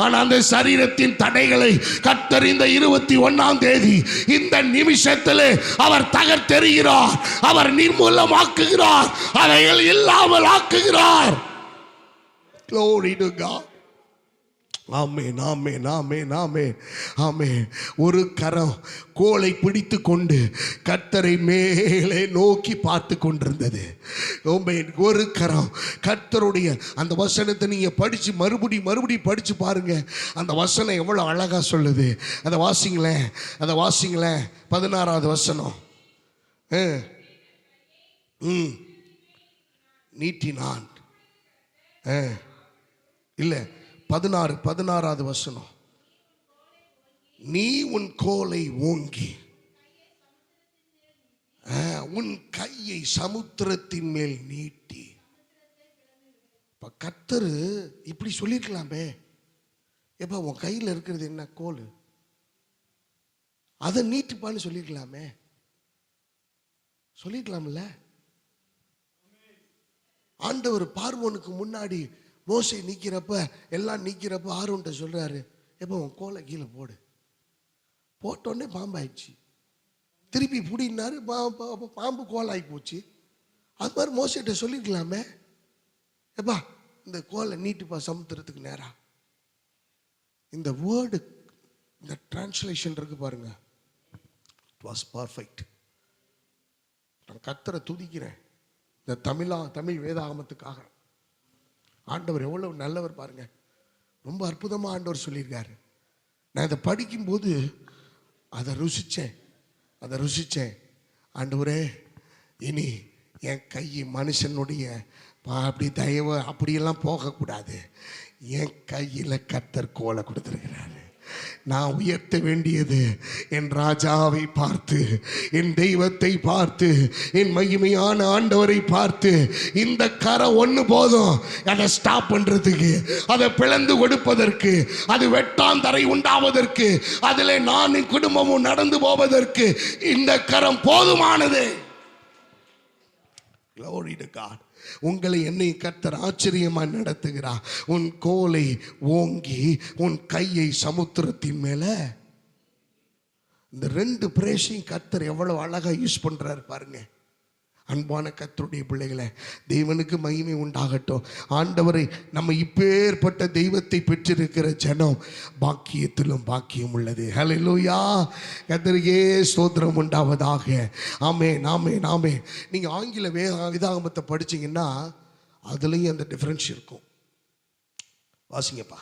Speaker 1: ஆனா அந்த சரீரத்தின் தடைகளை கர்த்தர் இந்த 21ஆம் தேதி இந்த நிமிஷத்திலே அவர் தகர்த்தெறிகிறார், அவர் நிர்மூலமாக்குகிறார், அவைகள் இல்லாமல் ஆக்குகிறார். Glory to God. ஆமென், ஆமென், ஆமென், ஆமென், ஆமென். ஒரு கரம் கோலை பிடித்து கொண்டு கர்த்தரை மேலே நோக்கி பார்த்து கொண்டிருந்தது. ஒரு கரம் கர்த்தருடைய அந்த வசனத்தை நீங்க படிச்சு மறுபடி படிச்சு பாருங்க. அந்த வசனம் எவ்வளவு அழகா சொல்லுது. அதை வாசிங்களேன், அதை வாசிங்களேன். 16வது வசனம். நீட்டினான் இல்ல, 16வது வசனம். நீ உன் கோலை ஓங்கி உன் கையை சமுத்திரத்தின் மேல் நீட்டி. கர்த்தர் இப்படி சொல்லிருக்கலாமே, எப்ப உன் கையில் இருக்கிறது என்ன, கோல், அதை நீட்டிப்பான்னு சொல்லிருக்கலாமே, சொல்லிருக்கலாம்ல. ஆண்டவர் பார்வோனுக்கு முன்னாடி மோசே நீக்கிறப்ப, எல்லாம் நீக்கிறப்ப ஆரோன்ட்ட சொல்றாரு, எப்போ உன் கோலை கீழே போடு. போட்டோடனே பாம்பாயிடுச்சு. திருப்பி பிடினாரு, பாம்பு கோலாகி போச்சு. அது மாதிரி மோசேட்ட சொல்லிருக்கலாமே, எப்பா இந்த கோலை நீட்டுப்பா சமுத்திரத்துக்கு நேரா. இந்த வேர்டு, இந்த டிரான்ஸ்லேஷன் இருக்கு பாருங்க, இட் வாஸ் பர்ஃபெக்ட். நான் கர்த்தரை துதிக்கிறேன் இந்த தமிழ் வேதாகமத்துக்காக. ஆண்டவர் எவ்வளவு நல்லவர் பாருங்க, ரொம்ப அற்புதமா ஆண்டவர் சொல்லியிருக்காரு. நான் இதை படிக்கும்போது அதை ருசிச்சேன். ஆண்டவரே, இனி என் கை மனுஷனுடைய அப்படி தயவு அப்படியெல்லாம் போகக்கூடாது. என் கையில் கர்த்தர் கோலை கொடுத்துருக்கிறாரு. நான் உயர்த்த வேண்டியது என் ராஜாவை பார்த்து, என் தெய்வத்தை பார்த்து, என் மகிமையான ஆண்டவரை பார்த்து. இந்த கரம் ஒன்று போதும் அதை ஸ்டாப் பண்றதுக்கு, அதை பிளந்து கொடுப்பதற்கு, அது வெட்டாந்தரை உண்டாவதற்கு, அதில் நான் என் குடும்பமும் நடந்து போவதற்கு இந்த கரம் போதுமானது. Glory to God. உங்களை என்னை கர்த்தர் ஆச்சரியமா நடத்துகிறார். உன் கோலை ஓங்கி உன் கையை சமுத்திரத்தின் மேல. இந்த 2 பிரேஷையும் கர்த்தர் எவ்வளவு அழகா யூஸ் பண்றாரு பாருங்க. அன்பான கர்த்தருடைய பிள்ளைகளை, தேவனுக்கு மகிமை உண்டாகட்டும். ஆண்டவரை நம்ம இப்பேற்பட்ட தெய்வத்தை பெற்றிருக்கிற ஜனம் பாக்கியத்திலும் பாக்கியம் உள்ளது. ஹல்லேலூயா, கர்த்தருக்கே ஸ்தோத்திரம் உண்டாவதாக. ஆமென், ஆமென், ஆமென். நீங்கள் ஆங்கில வேதாகமத்தை படிச்சீங்கன்னா அதுலேயும் அந்த டிஃப்ரென்ஸ் இருக்கும். வாசிங்கப்பா.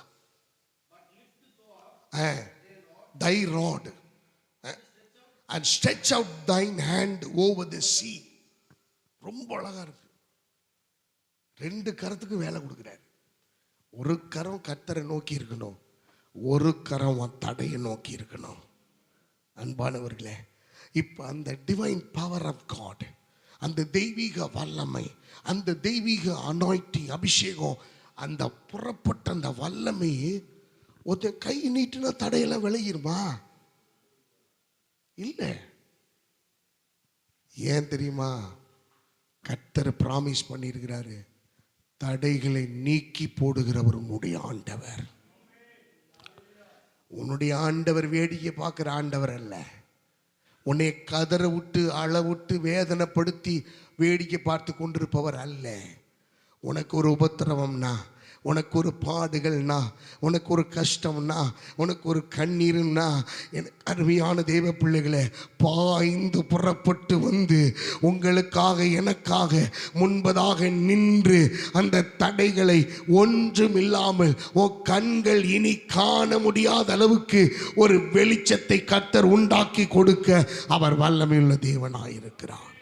Speaker 1: Thy rod and stretch out thine hand over the sea. ரொம்ப அழகா இருக்கு. 2 கரத்துக்கு வேலை கொடுக்குறாரு. ஒரு கரம் கர்த்தரை நோக்கி இருக்கணும், ஒரு கரம் தடையை நோக்கி இருக்கணும். அன்பானவர்களே, இப்போ அந்த டிவைன் பவர் ஆஃப் காட், அந்த தெய்வீக வல்லமை, அந்த தெய்வீக அனாயிட்டிங், அபிஷேகம், அந்த புறப்பட்ட அந்த வல்லமை ஒரு கை நீட்டின தடையெல்லாம் விளையிருமா? இல்லை. ஏன் தெரியுமா? கர்த்தர் பிராமிஸ் பண்ணியிருக்கிறாரு, தடைகளை நீக்கி போடுகிறவர் உன்னுடைய ஆண்டவர். உன்னுடைய ஆண்டவர் வேடிக்கை பார்க்கிற ஆண்டவர் அல்ல. உன்னை கதற விட்டு அழ விட்டு வேதனைப்படுத்தி வேடிக்கை பார்த்து கொண்டிருப்பவர் அல்ல. உனக்கு ஒரு உபத்திரவம்னா, உனக்கு ஒரு பாடுகள்னா, உனக்கு ஒரு கஷ்டம்னா, உனக்கு ஒரு கண்ணீர்னா, எனக்கு அருமையான தேவ பிள்ளைகளை, பாய்ந்து புறப்பட்டு வந்து உங்களுக்காக எனக்காக முன்பதாக நின்று அந்த தடைகளை ஒன்றுமில்லாமல் கண்கள் இனி காண முடியாத அளவுக்கு ஒரு வெளிச்சத்தை கர்த்தர் உண்டாக்கி கொடுக்க அவர் வல்லமையுள்ள தேவனாயிருக்கிறார்.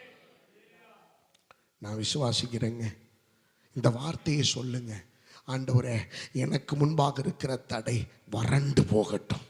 Speaker 1: நான் விசுவாசிக்கிறேங்க. இந்த வார்த்தையை சொல்லுங்க, ஆண்டவரே, எனக்கு முன்பாக இருக்கிற தடை வறண்டு போகட்டும்,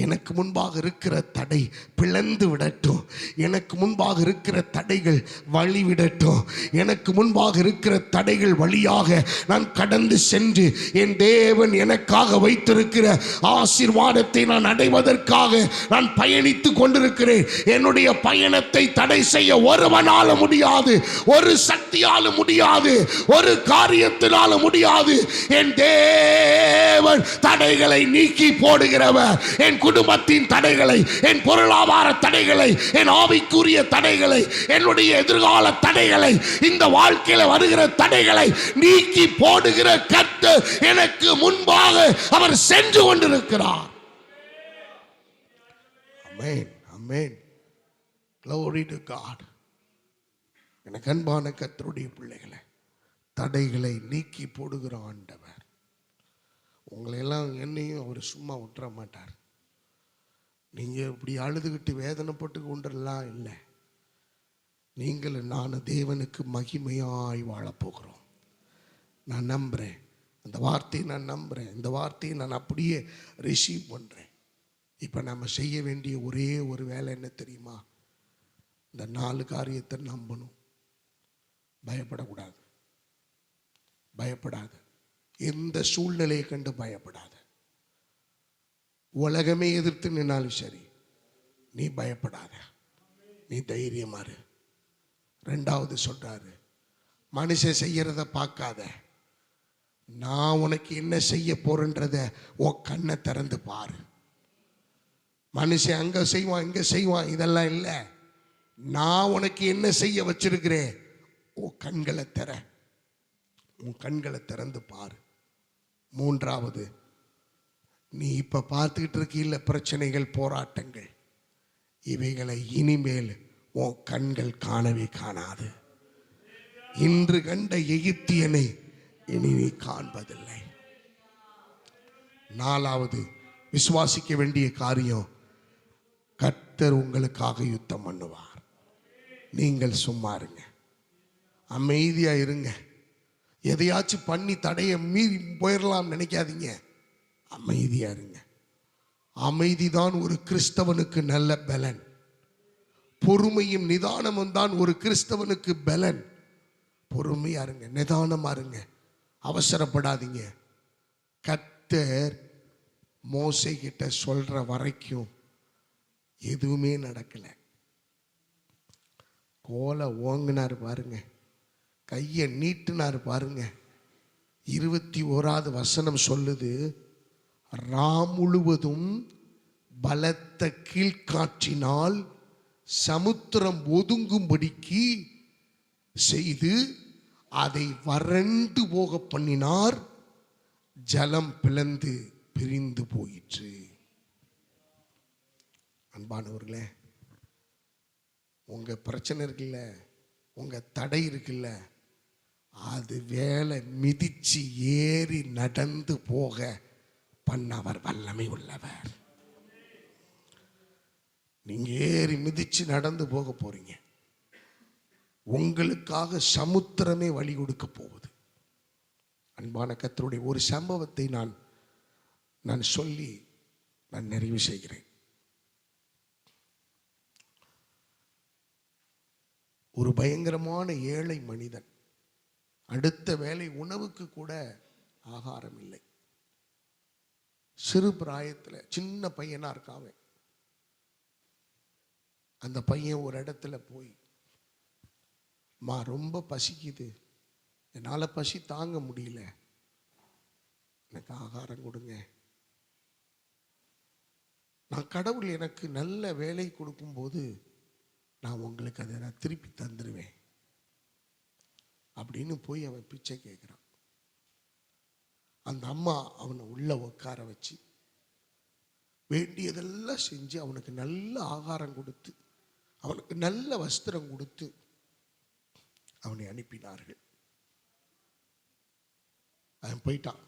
Speaker 1: எனக்கு முன்பாக இருக்கிற தடை பிளந்து விடட்டும், எனக்கு முன்பாக இருக்கிற தடைகள் வழிவிடட்டும், எனக்கு முன்பாக இருக்கிற தடைகள் வழியாக நான் கடந்து சென்று என் தேவன் எனக்காக வைத்திருக்கிற ஆசீர்வாதத்தை நான் அடைவதற்காக நான் பயணித்து கொண்டிருக்கிறேன். என்னுடைய பயணத்தை தடை செய்ய ஒருவனால முடியாது, ஒரு சக்தியால முடியாது, ஒரு காரியத்தினால முடியாது. என் தேவன் தடைகளை நீக்கி போடுகிறவர். என் குடும்பத்தின் தடைகளை, என் பொருளாதார தடைகளை, என் ஆவிக்குரிய தடைகளை, என்னுடைய எதிர்கால தடைகளை, இந்த வாழ்க்கையில வருகிற தடைகளை நீக்கி போடுகிற கர்த்தர் எனக்கு முன்பாக அவர் சென்று கொண்டிருக்கிறார். ஆமென், ஆமென். Glory to God. எனக்கு அன்பான கர்த்தருடைய பிள்ளைகளை, தடைகளை நீக்கி போடுகிற ஆண்டவர். உங்களை எல்லாம் என்னையும் அவர் சும்மா விட்டுற மாட்டார். நீங்கள் இப்படி அழுதுகிட்டு வேதனைப்பட்டு கொண்டெல்லாம் இல்லை. நீங்கள் நானும் தேவனுக்கு மகிமையாய் வாழப்போகிறோம். நான் நம்புகிறேன், அந்த வார்த்தையை நான் நம்புகிறேன், இந்த வார்த்தையை நான் அப்படியே ரிசீவ் பண்ணுறேன். இப்போ நம்ம செய்ய வேண்டிய ஒரே ஒரு வேலை என்ன தெரியுமா? இந்த 4 காரியத்தை நம்பணும். பயப்படக்கூடாது, பயப்படாது. எந்த சூழ்நிலையை கண்டு பயப்படாது. உலகமே எதிர்த்து நின்னாலும் சரி, நீ பயப்படாத, நீ தைரியமா இரு. 2வது சொல்றாரு, மனுஷன் செய்யறத பார்க்காத, நான் உனக்கு என்ன செய்ய போறேன்றத உன் கண்ணை திறந்து பாரு. மனுஷன் அங்க செய்வான் இங்க செய்வான் இதெல்லாம் இல்லை. நான் உனக்கு என்ன செய்ய வச்சிருக்கிறேன், உன் கண்களை திற, உன் கண்களை திறந்து பாரு. 3வது, நீ இப்ப பார்த்துக்கிட்டு இருக்க பிரச்சனைகள், போராட்டங்கள், இவைகளை இனிமேல் உன் கண்கள் காணவே காணாது. இன்று கண்ட எகிப்தியனை இனி நீ காண்பதில்லை. 4வது, விசுவாசிக்க வேண்டிய காரியம், கர்த்தர் உங்களுக்காக யுத்தம் பண்ணுவார். நீங்கள் சும்மா இருங்க, அமைதியா இருங்க. எதையாச்சும் பண்ணி தடையை மீறி போயிடலாம் நினைக்காதீங்க. அமைதியா இருங்க. அமைதிதான் ஒரு கிறிஸ்தவனுக்கு நல்ல பலன். பொறுமையும் நிதானமும் தான் ஒரு கிறிஸ்தவனுக்கு பலன். பொறுமையா இருங்க, நிதானமா இருங்க, அவசரப்படாதீங்க. கர்த்தர் மோசே கிட்ட சொல்ற வரைக்கும் எதுவுமே நடக்கல. கோலை ஓங்கினார் பாருங்க, கையை நீட்டினார் பாருங்க. 21வது வசனம் சொல்லுது, முழுவதும் பலத்த கீழ்காற்றினால் சமுத்திரம் ஒதுங்கும்படிக்கு செய்து அதை வறண்டு போக பண்ணினார். ஜலம் பிளந்து பிரிந்து போயிற்று. அன்பானவர்களே, உங்க பிரச்சனை இருக்குல்ல, உங்க தடை இருக்குல்ல, அது வேலை மிதிச்சு ஏறி நடந்து போக பண்ணவர் வல்லமை உள்ளவர். நீங்க ஏறி மிதிச்சு நடந்து போக போறீங்க. உங்களுக்காக சமுத்திரமே வழி கொடுக்க போகுது. அன்பான கர்த்தருடைய ஒரு சம்பவத்தை நான் சொல்லி நான் நிறைவு செய்கிறேன். ஒரு பயங்கரமான ஏழை மனிதன், அடுத்த வேளை உணவுக்கு கூட ஆகாரம் இல்லை. சிறு பிராயத்தில் சின்ன பையனா இருக்காங்க. அந்த பையன் ஒரு இடத்துல போய், மா ரொம்ப பசிக்குது, என்னால் பசி தாங்க முடியல, எனக்கு ஆகாரம் கொடுங்க, நான் கடவுள் எனக்கு நல்ல வேலை கொடுக்கும்போது நான் உங்களுக்கு அதை நான் திருப்பி தந்துடுவேன் அப்படின்னு போய் அவன் பிச்சை கேட்குறான். அந்த அம்மா அவனை உள்ள உட்கார வச்சு வேண்டியதெல்லாம் செஞ்சு அவனுக்கு நல்ல ஆகாரம் கொடுத்து அவனுக்கு நல்ல வஸ்திரம் கொடுத்து அவனை அனுப்பினார்கள். அவன் போயிட்டான்.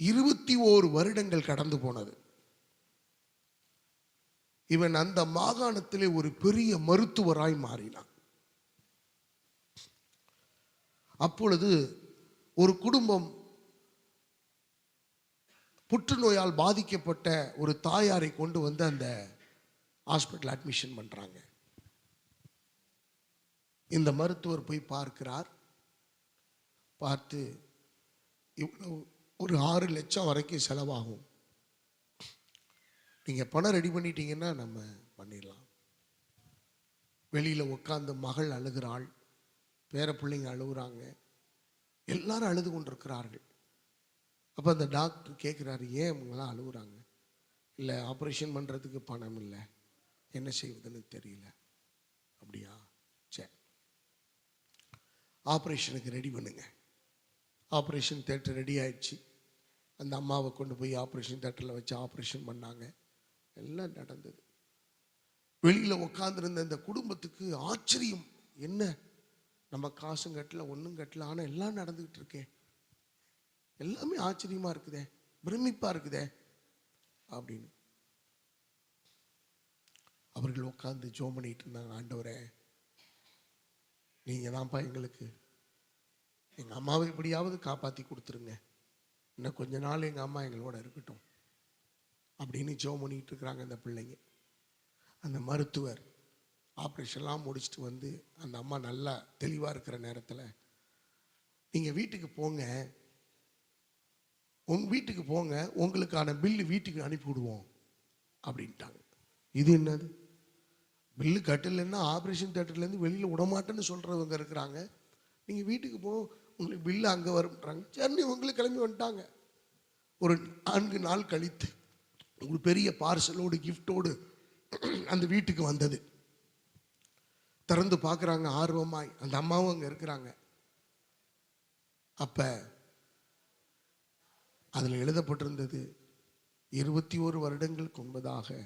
Speaker 1: 21 வருடங்கள் கடந்து போனது. இவன் அந்த மாகாணத்திலே ஒரு பெரிய மருத்துவராய் மாறினான். அப்பொழுது ஒரு குடும்பம் புற்றுநோயால் பாதிக்கப்பட்ட ஒரு தாயாரை கொண்டு வந்து அந்த ஹாஸ்பிட்டல் அட்மிஷன் பண்றாங்க. இந்த மருத்துவர் போய் பார்க்கிறார். பார்த்து, இவ்வளவு ஒரு 6 லட்சம் வரைக்கும் செலவாகும், நீங்க பணம் ரெடி பண்ணிட்டீங்கன்னா நம்ம பண்ணிடலாம். வெளியில உட்கார்ந்து மகள் அழுகிறாள், பேர பிள்ளைங்க அழுகுறாங்க, எல்லாரும் அழுது கொண்டிருக்கிறார்கள். அப்போ அந்த டாக்டர் கேட்குறாரு, ஏன் இவங்கெல்லாம் அழுகுறாங்க? இல்லை, ஆப்ரேஷன் பண்ணுறதுக்கு பணம் இல்லை, என்ன செய்வதுன்னு தெரியல. அப்படியா, சரி, ஆப்ரேஷனுக்கு ரெடி பண்ணுங்க. ஆப்ரேஷன் தேட்டர் ரெடி ஆயிடுச்சு. அந்த அம்மாவை கொண்டு போய் ஆப்ரேஷன் தேட்டரில் வச்சு ஆப்ரேஷன் பண்ணாங்க. எல்லாம் நடந்தது. வெளியில் உட்காந்துருந்த இந்த குடும்பத்துக்கு ஆச்சரியம், என்ன நம்ம காசும் கட்டல ஒன்றும் கட்டல, ஆனால் எல்லாம் நடந்துகிட்டு இருக்கே, எல்லாமே ஆச்சரியமா இருக்குதே, பிரமிப்பா இருக்குதே அப்படின்னு அவர்கள் உட்காந்து ஜெபம் பண்ணிட்டு இருந்தாங்க. ஆண்டவரே, நீங்க தான்ப்பா எங்களுக்கு எங்க அம்மாவை எப்படியாவது காப்பாற்றி கொடுத்துருங்க, இன்னும் கொஞ்ச நாள் எங்க அம்மா எங்களோட இருக்கட்டும் அப்படின்னு ஜெபம் பண்ணிட்டு இருக்கிறாங்க அந்த பிள்ளைங்க. அந்த மருத்துவர் ஆப்ரேஷன்லாம் முடிச்சுட்டு வந்து அந்த அம்மா நல்லா தெளிவாக இருக்கிற நேரத்தில், நீங்கள் வீட்டுக்கு போங்க, உங்கள் வீட்டுக்கு போங்க, உங்களுக்கான பில்லு வீட்டுக்கு அனுப்பி விடுவோம் அப்படின்ட்டாங்க. இது என்னது, பில்லு கட்டலைன்னா ஆப்ரேஷன் தேட்டர்லேருந்து வெளியில் விடமாட்டேன்னு சொல்கிறவங்க இருக்கிறாங்க, நீங்கள் வீட்டுக்கு போ, உங்களுக்கு பில்லு அங்கே வரும்ன்றாங்க. சரி, உங்களுக்கு கிளம்பி வந்துட்டாங்க. ஒரு 4 நாள் கழித்து ஒரு பெரிய பார்சலோடு கிஃப்டோடு அந்த வீட்டுக்கு வந்தது. திறந்து பார்க்குறாங்க ஆர்வமாய். அந்த அம்மாவும் அங்கே இருக்கிறாங்க. அப்போ அதில் எழுதப்பட்டிருந்தது, 21 வருடங்களுக்கு முன்பதாக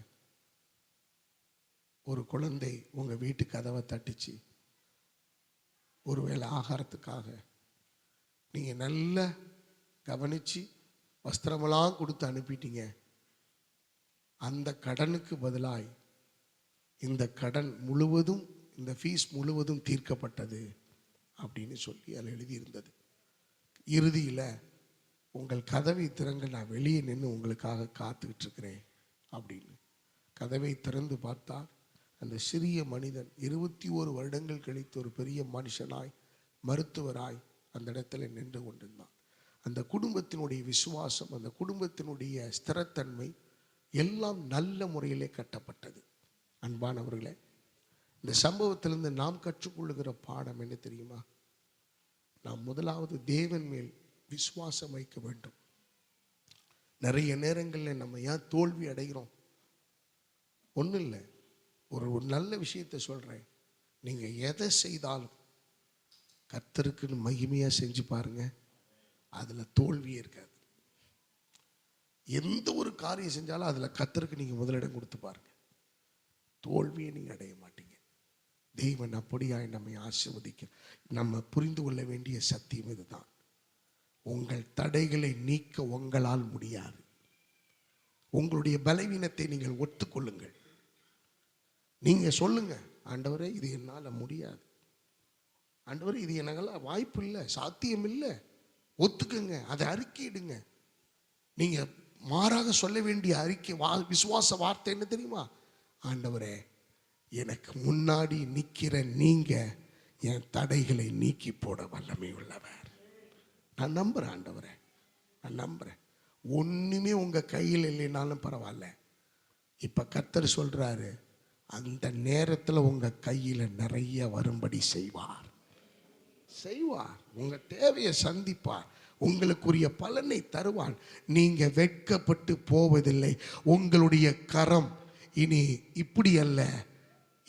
Speaker 1: ஒரு குழந்தை உங்கள் வீட்டு கதவை தட்டிச்சு, ஒருவேளை ஆகாரத்துக்காக நீங்கள் நல்லா கவனித்து வஸ்திரமெல்லாம் கொடுத்து அனுப்பிட்டீங்க, அந்த கடனுக்கு பதிலாய் இந்த கடன் முழுவதும், இந்த ஃபீஸ் முழுவதும் தீர்க்கப்பட்டது அப்படின்னு சொல்லி அதில் எழுதியிருந்தது. இறுதியில் உங்கள் கதவை திறங்க, நான் வெளியே நின்று உங்களுக்காக காத்துக்கிட்டு இருக்கிறேன் அப்படின்னு. கதவை திறந்து பார்த்தால் அந்த சிறிய மனிதன் 21 வருடங்கள் கழித்து ஒரு பெரிய மனுஷனாய் மருத்துவராய் அந்த இடத்துல நின்று கொண்டிருந்தான். அந்த குடும்பத்தினுடைய விசுவாசம், அந்த குடும்பத்தினுடைய ஸ்திரத்தன்மை எல்லாம் நல்ல முறையிலே கட்டப்பட்டது. அன்பானவர்களே, இந்த சம்பவத்திலிருந்து நாம் கற்றுக்கொள்ளுகிற பாடம் என்ன தெரியுமா? நாம் முதலாவது தேவன் மேல் விசுவாசம் வைக்க வேண்டும். நிறைய நேரங்களில் நம்ம ஏன் தோல்வி அடைகிறோம்? ஒன்றும் இல்லை, ஒரு நல்ல விஷயத்தை சொல்கிறேன். நீங்க எதை செய்தாலும் கர்த்தருக்கு மகிமையா செஞ்சு பாருங்க, அதுல தோல்வியே இருக்காது. எந்த ஒரு காரியம் செஞ்சாலும் அதுல கர்த்தருக்கு நீங்க முதலிடம் கொடுத்து பாருங்க, தோல்வியை நீங்க அடைய மாட்டீங்க. தெய்வன் அப்படியாய் நம்மை ஆசீர்வதிக்க நம்ம புரிந்து கொள்ள வேண்டிய சத்தியம் இதுதான். உங்கள் தடைகளை நீக்க உங்களால் முடியாது. உங்களுடைய பலவீனத்தை நீங்கள் ஒத்துக்கொள்ளுங்கள். நீங்க சொல்லுங்க, ஆண்டவரே இது என்னால முடியாது, ஆண்டவரே இது எனக்கெல்லாம் வாய்ப்பு இல்லை, சாத்தியம் இல்லை. ஒத்துக்குங்க, அதை அறிக்கையிடுங்க. நீங்க மாறாக சொல்ல வேண்டிய அறிக்கை விசுவாச வார்த்தை என்ன தெரியுமா? ஆண்டவரே, எனக்கு முன்னாடி நிற்கிற நீங்க என் தடைகளை நீக்கி போட வல்லமை உள்ளவர். நான் நம்புறேன் ஆண்டவரே, நான் நம்புறேன். ஒண்ணுமே உங்க கையில் இல்லைனாலும் பரவாயில்ல, இப்ப கர்த்தர் சொல்றாரு, அந்த நேரத்தில் உங்க கையில நிறைய வரும்படி செய்வார். உங்க தேவையை சந்திப்பார், உங்களுக்குரிய பலனை தருவான். நீங்க வெட்கப்பட்டு போவதில்லை. உங்களுடைய கரம் இனி இப்படி அல்ல,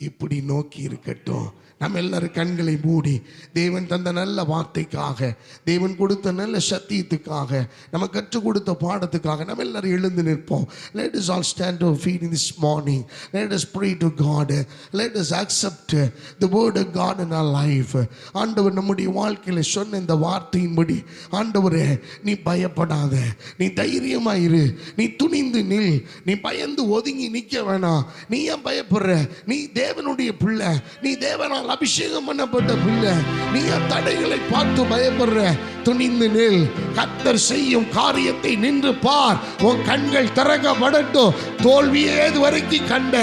Speaker 1: இப்படி நோக்கி இருக்கட்டும். நம்ம எல்லாரும் கண்களை மூடி தேவன் தந்த நல்ல வார்த்தைக்காக, தேவன் கொடுத்த நல்ல சத்தியத்துக்காக, நம்ம கற்றுக் கொடுத்த பாடத்துக்காக நம்ம எல்லாரும் எழுந்து நிற்போம். Let us all stand to our feet in this morning. Let us pray to God. Let us accept the word of God in our life. ஆண்டவர் நம்முடைய வாழ்க்கையில சொன்ன இந்த வார்த்தையின்படி, ஆண்டவரே நீ பயப்படாத, நீ தைரியமா இரு, நீ துணிந்து நில், நீ பயந்து ஒதுங்கி நிற்க வேணாம். நீ ஏன் பயப்படுற? நீ தேவனுடைய பிள்ளை, நீ தேவனால் அபிஷேகம் பண்ணப்பட்ட பிள்ளை. நீ தடைகளை பார்த்து பயப்படுற? துணிந்து நில். கர்த்தர் செய்யும் காரியத்தை நின்று பார். உன் கண்கள் திறக்கப்படட்டும். தோல்வியே இது வரைக்கும் கண்ட,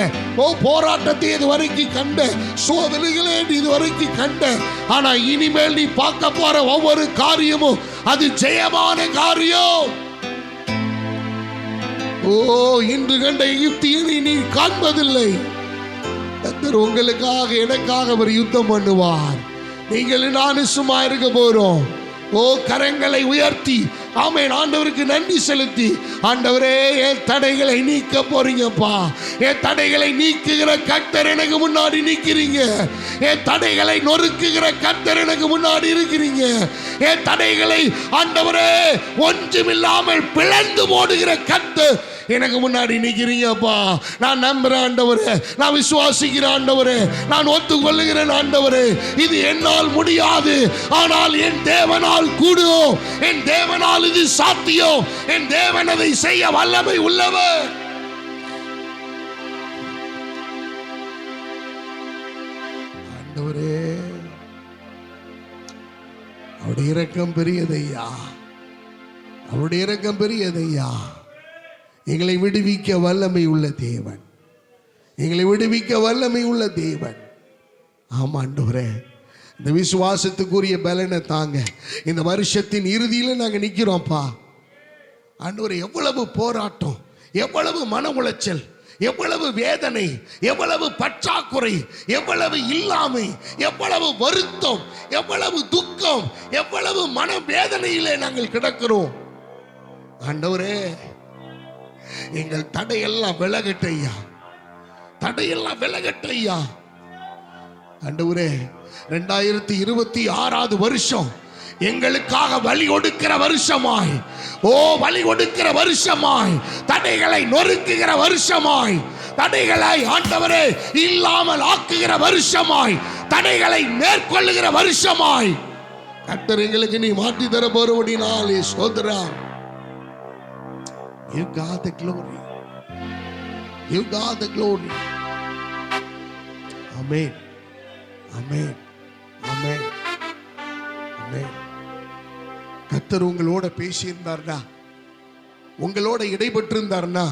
Speaker 1: போராட்டத்தை இது வரைக்கும் கண்ட, சோதனைகளே இது வரைக்கும் கண்ட, ஆனா இனிமேல் நீ பார்க்க போற ஒவ்வொரு காரியமும் அது ஜெயமான காரியம். இன்று கண்ட எகிப்தியனை நீ காண்பதில்லை. கர்த்தர் உங்களுக்காக எனக்காக ஒரு யுத்தம் பண்ணுவார். நீங்கள் நானும் சும்மா இருக்க போறோம். கரங்களை உயர்த்தி ஆமென் ஆண்டவருக்கு நன்றி செலுத்தி, ஆண்டவரே என் தடைகளை நீக்க போறீங்கப்பா. என் தடைகளை நீக்குகிற கர்த்தர் எனக்கு முன்னாடி நிக்கிறீங்க. என் தடைகளை நொறுக்குகிற கர்த்தர் எனக்கு முன்னாடி இருக்கிறீங்க. என் தடைகளை ஆண்டவரே ஒன்றுமில்லாமல் பிளந்து போடுகிற கர்த்தர் எனக்கு முன்னாடி நிக்கிறீங்கப்பா. நான் நம்புறேன் ஆண்டவரே, நான் விசுவாசிக்கிறேன் ஆண்டவரே, நான் ஒத்துக்கொள்ளுகிறேன் ஆண்டவரே. இது என்னால் முடியாது, ஆனால் என் தேவனால் கூடும். என் தேவனால் இது சாத்தியம். என் தேவன் அதை செய்ய வல்லமை உள்ளவர். ஆண்டவரே, அவருடைய இரக்கம் பெரியதையா, அவருடைய இரக்கம் பெரியதையா. எங்களை விடுவிக்க வல்லமை உள்ள தேவன், எங்களை விடுவிக்க வல்லமை உள்ள தேவன். ஆமா ஆண்டவரே, இந்த விசுவாசத்துக்குரிய பலனை தாங்க. இந்த வருஷத்தின் இறுதியில் நாங்க நிக்கிறோம்ப்பா ஆண்டவரே. எவ்வளவு போராட்டம், எவ்வளவு மன உளைச்சல், எவ்வளவு வேதனை, எவ்வளவு பற்றாக்குறை, எவ்வளவு இல்லாமை, எவ்வளவு வருத்தம், எவ்வளவு துக்கம், எவ்வளவு மன வேதனையிலே நாங்கள் கிடக்கிறோம் ஆண்டவரே. எங்கள் தடையெல்லாம் விலகட்டையா, தடையெல்லாம் விலகட்டையா ஆண்டவரே. 2026 வருஷம் எங்களுக்காக வழி கொடுக்கிற வருஷமாய், வழி கொடுக்கிற வருஷமாய், தடைகளை நொறுக்குகிற வருஷமாய், தடைகளை ஆண்டவரே இல்லாமல் ஆக்குகிற வருஷமாய், தடைகளை மேற்கொள்ளுகிற வருஷமாய் கர்த்தர் எங்களுக்கு நீ மாற்றி தர போறபடினாலே ஸ்தோத்திரம். You got the glory. You got the glory. Amen. Amen. Amen. Amen. கர்த்தர் உங்களோட பேசியிருந்தார்னா, உங்களோட இடைப்பட்டிருந்தார்னா,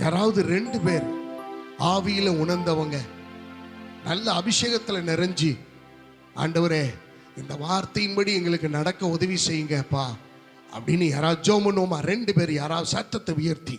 Speaker 1: யாராவது 2 பேர் ஆவியில உணர்ந்தவங்க, நல்ல அபிஷேகத்துல நிறைஞ்சி, ஆண்டவரே இந்த வார்த்தையின்படி எங்களுக்கு நடக்க உதவி செய்யுங்கப்பா அப்படின்னு யாராவது ஜெபம் பண்ணுவோமா? 2 பேர் யாராவது சத்தத்தை உயர்த்தி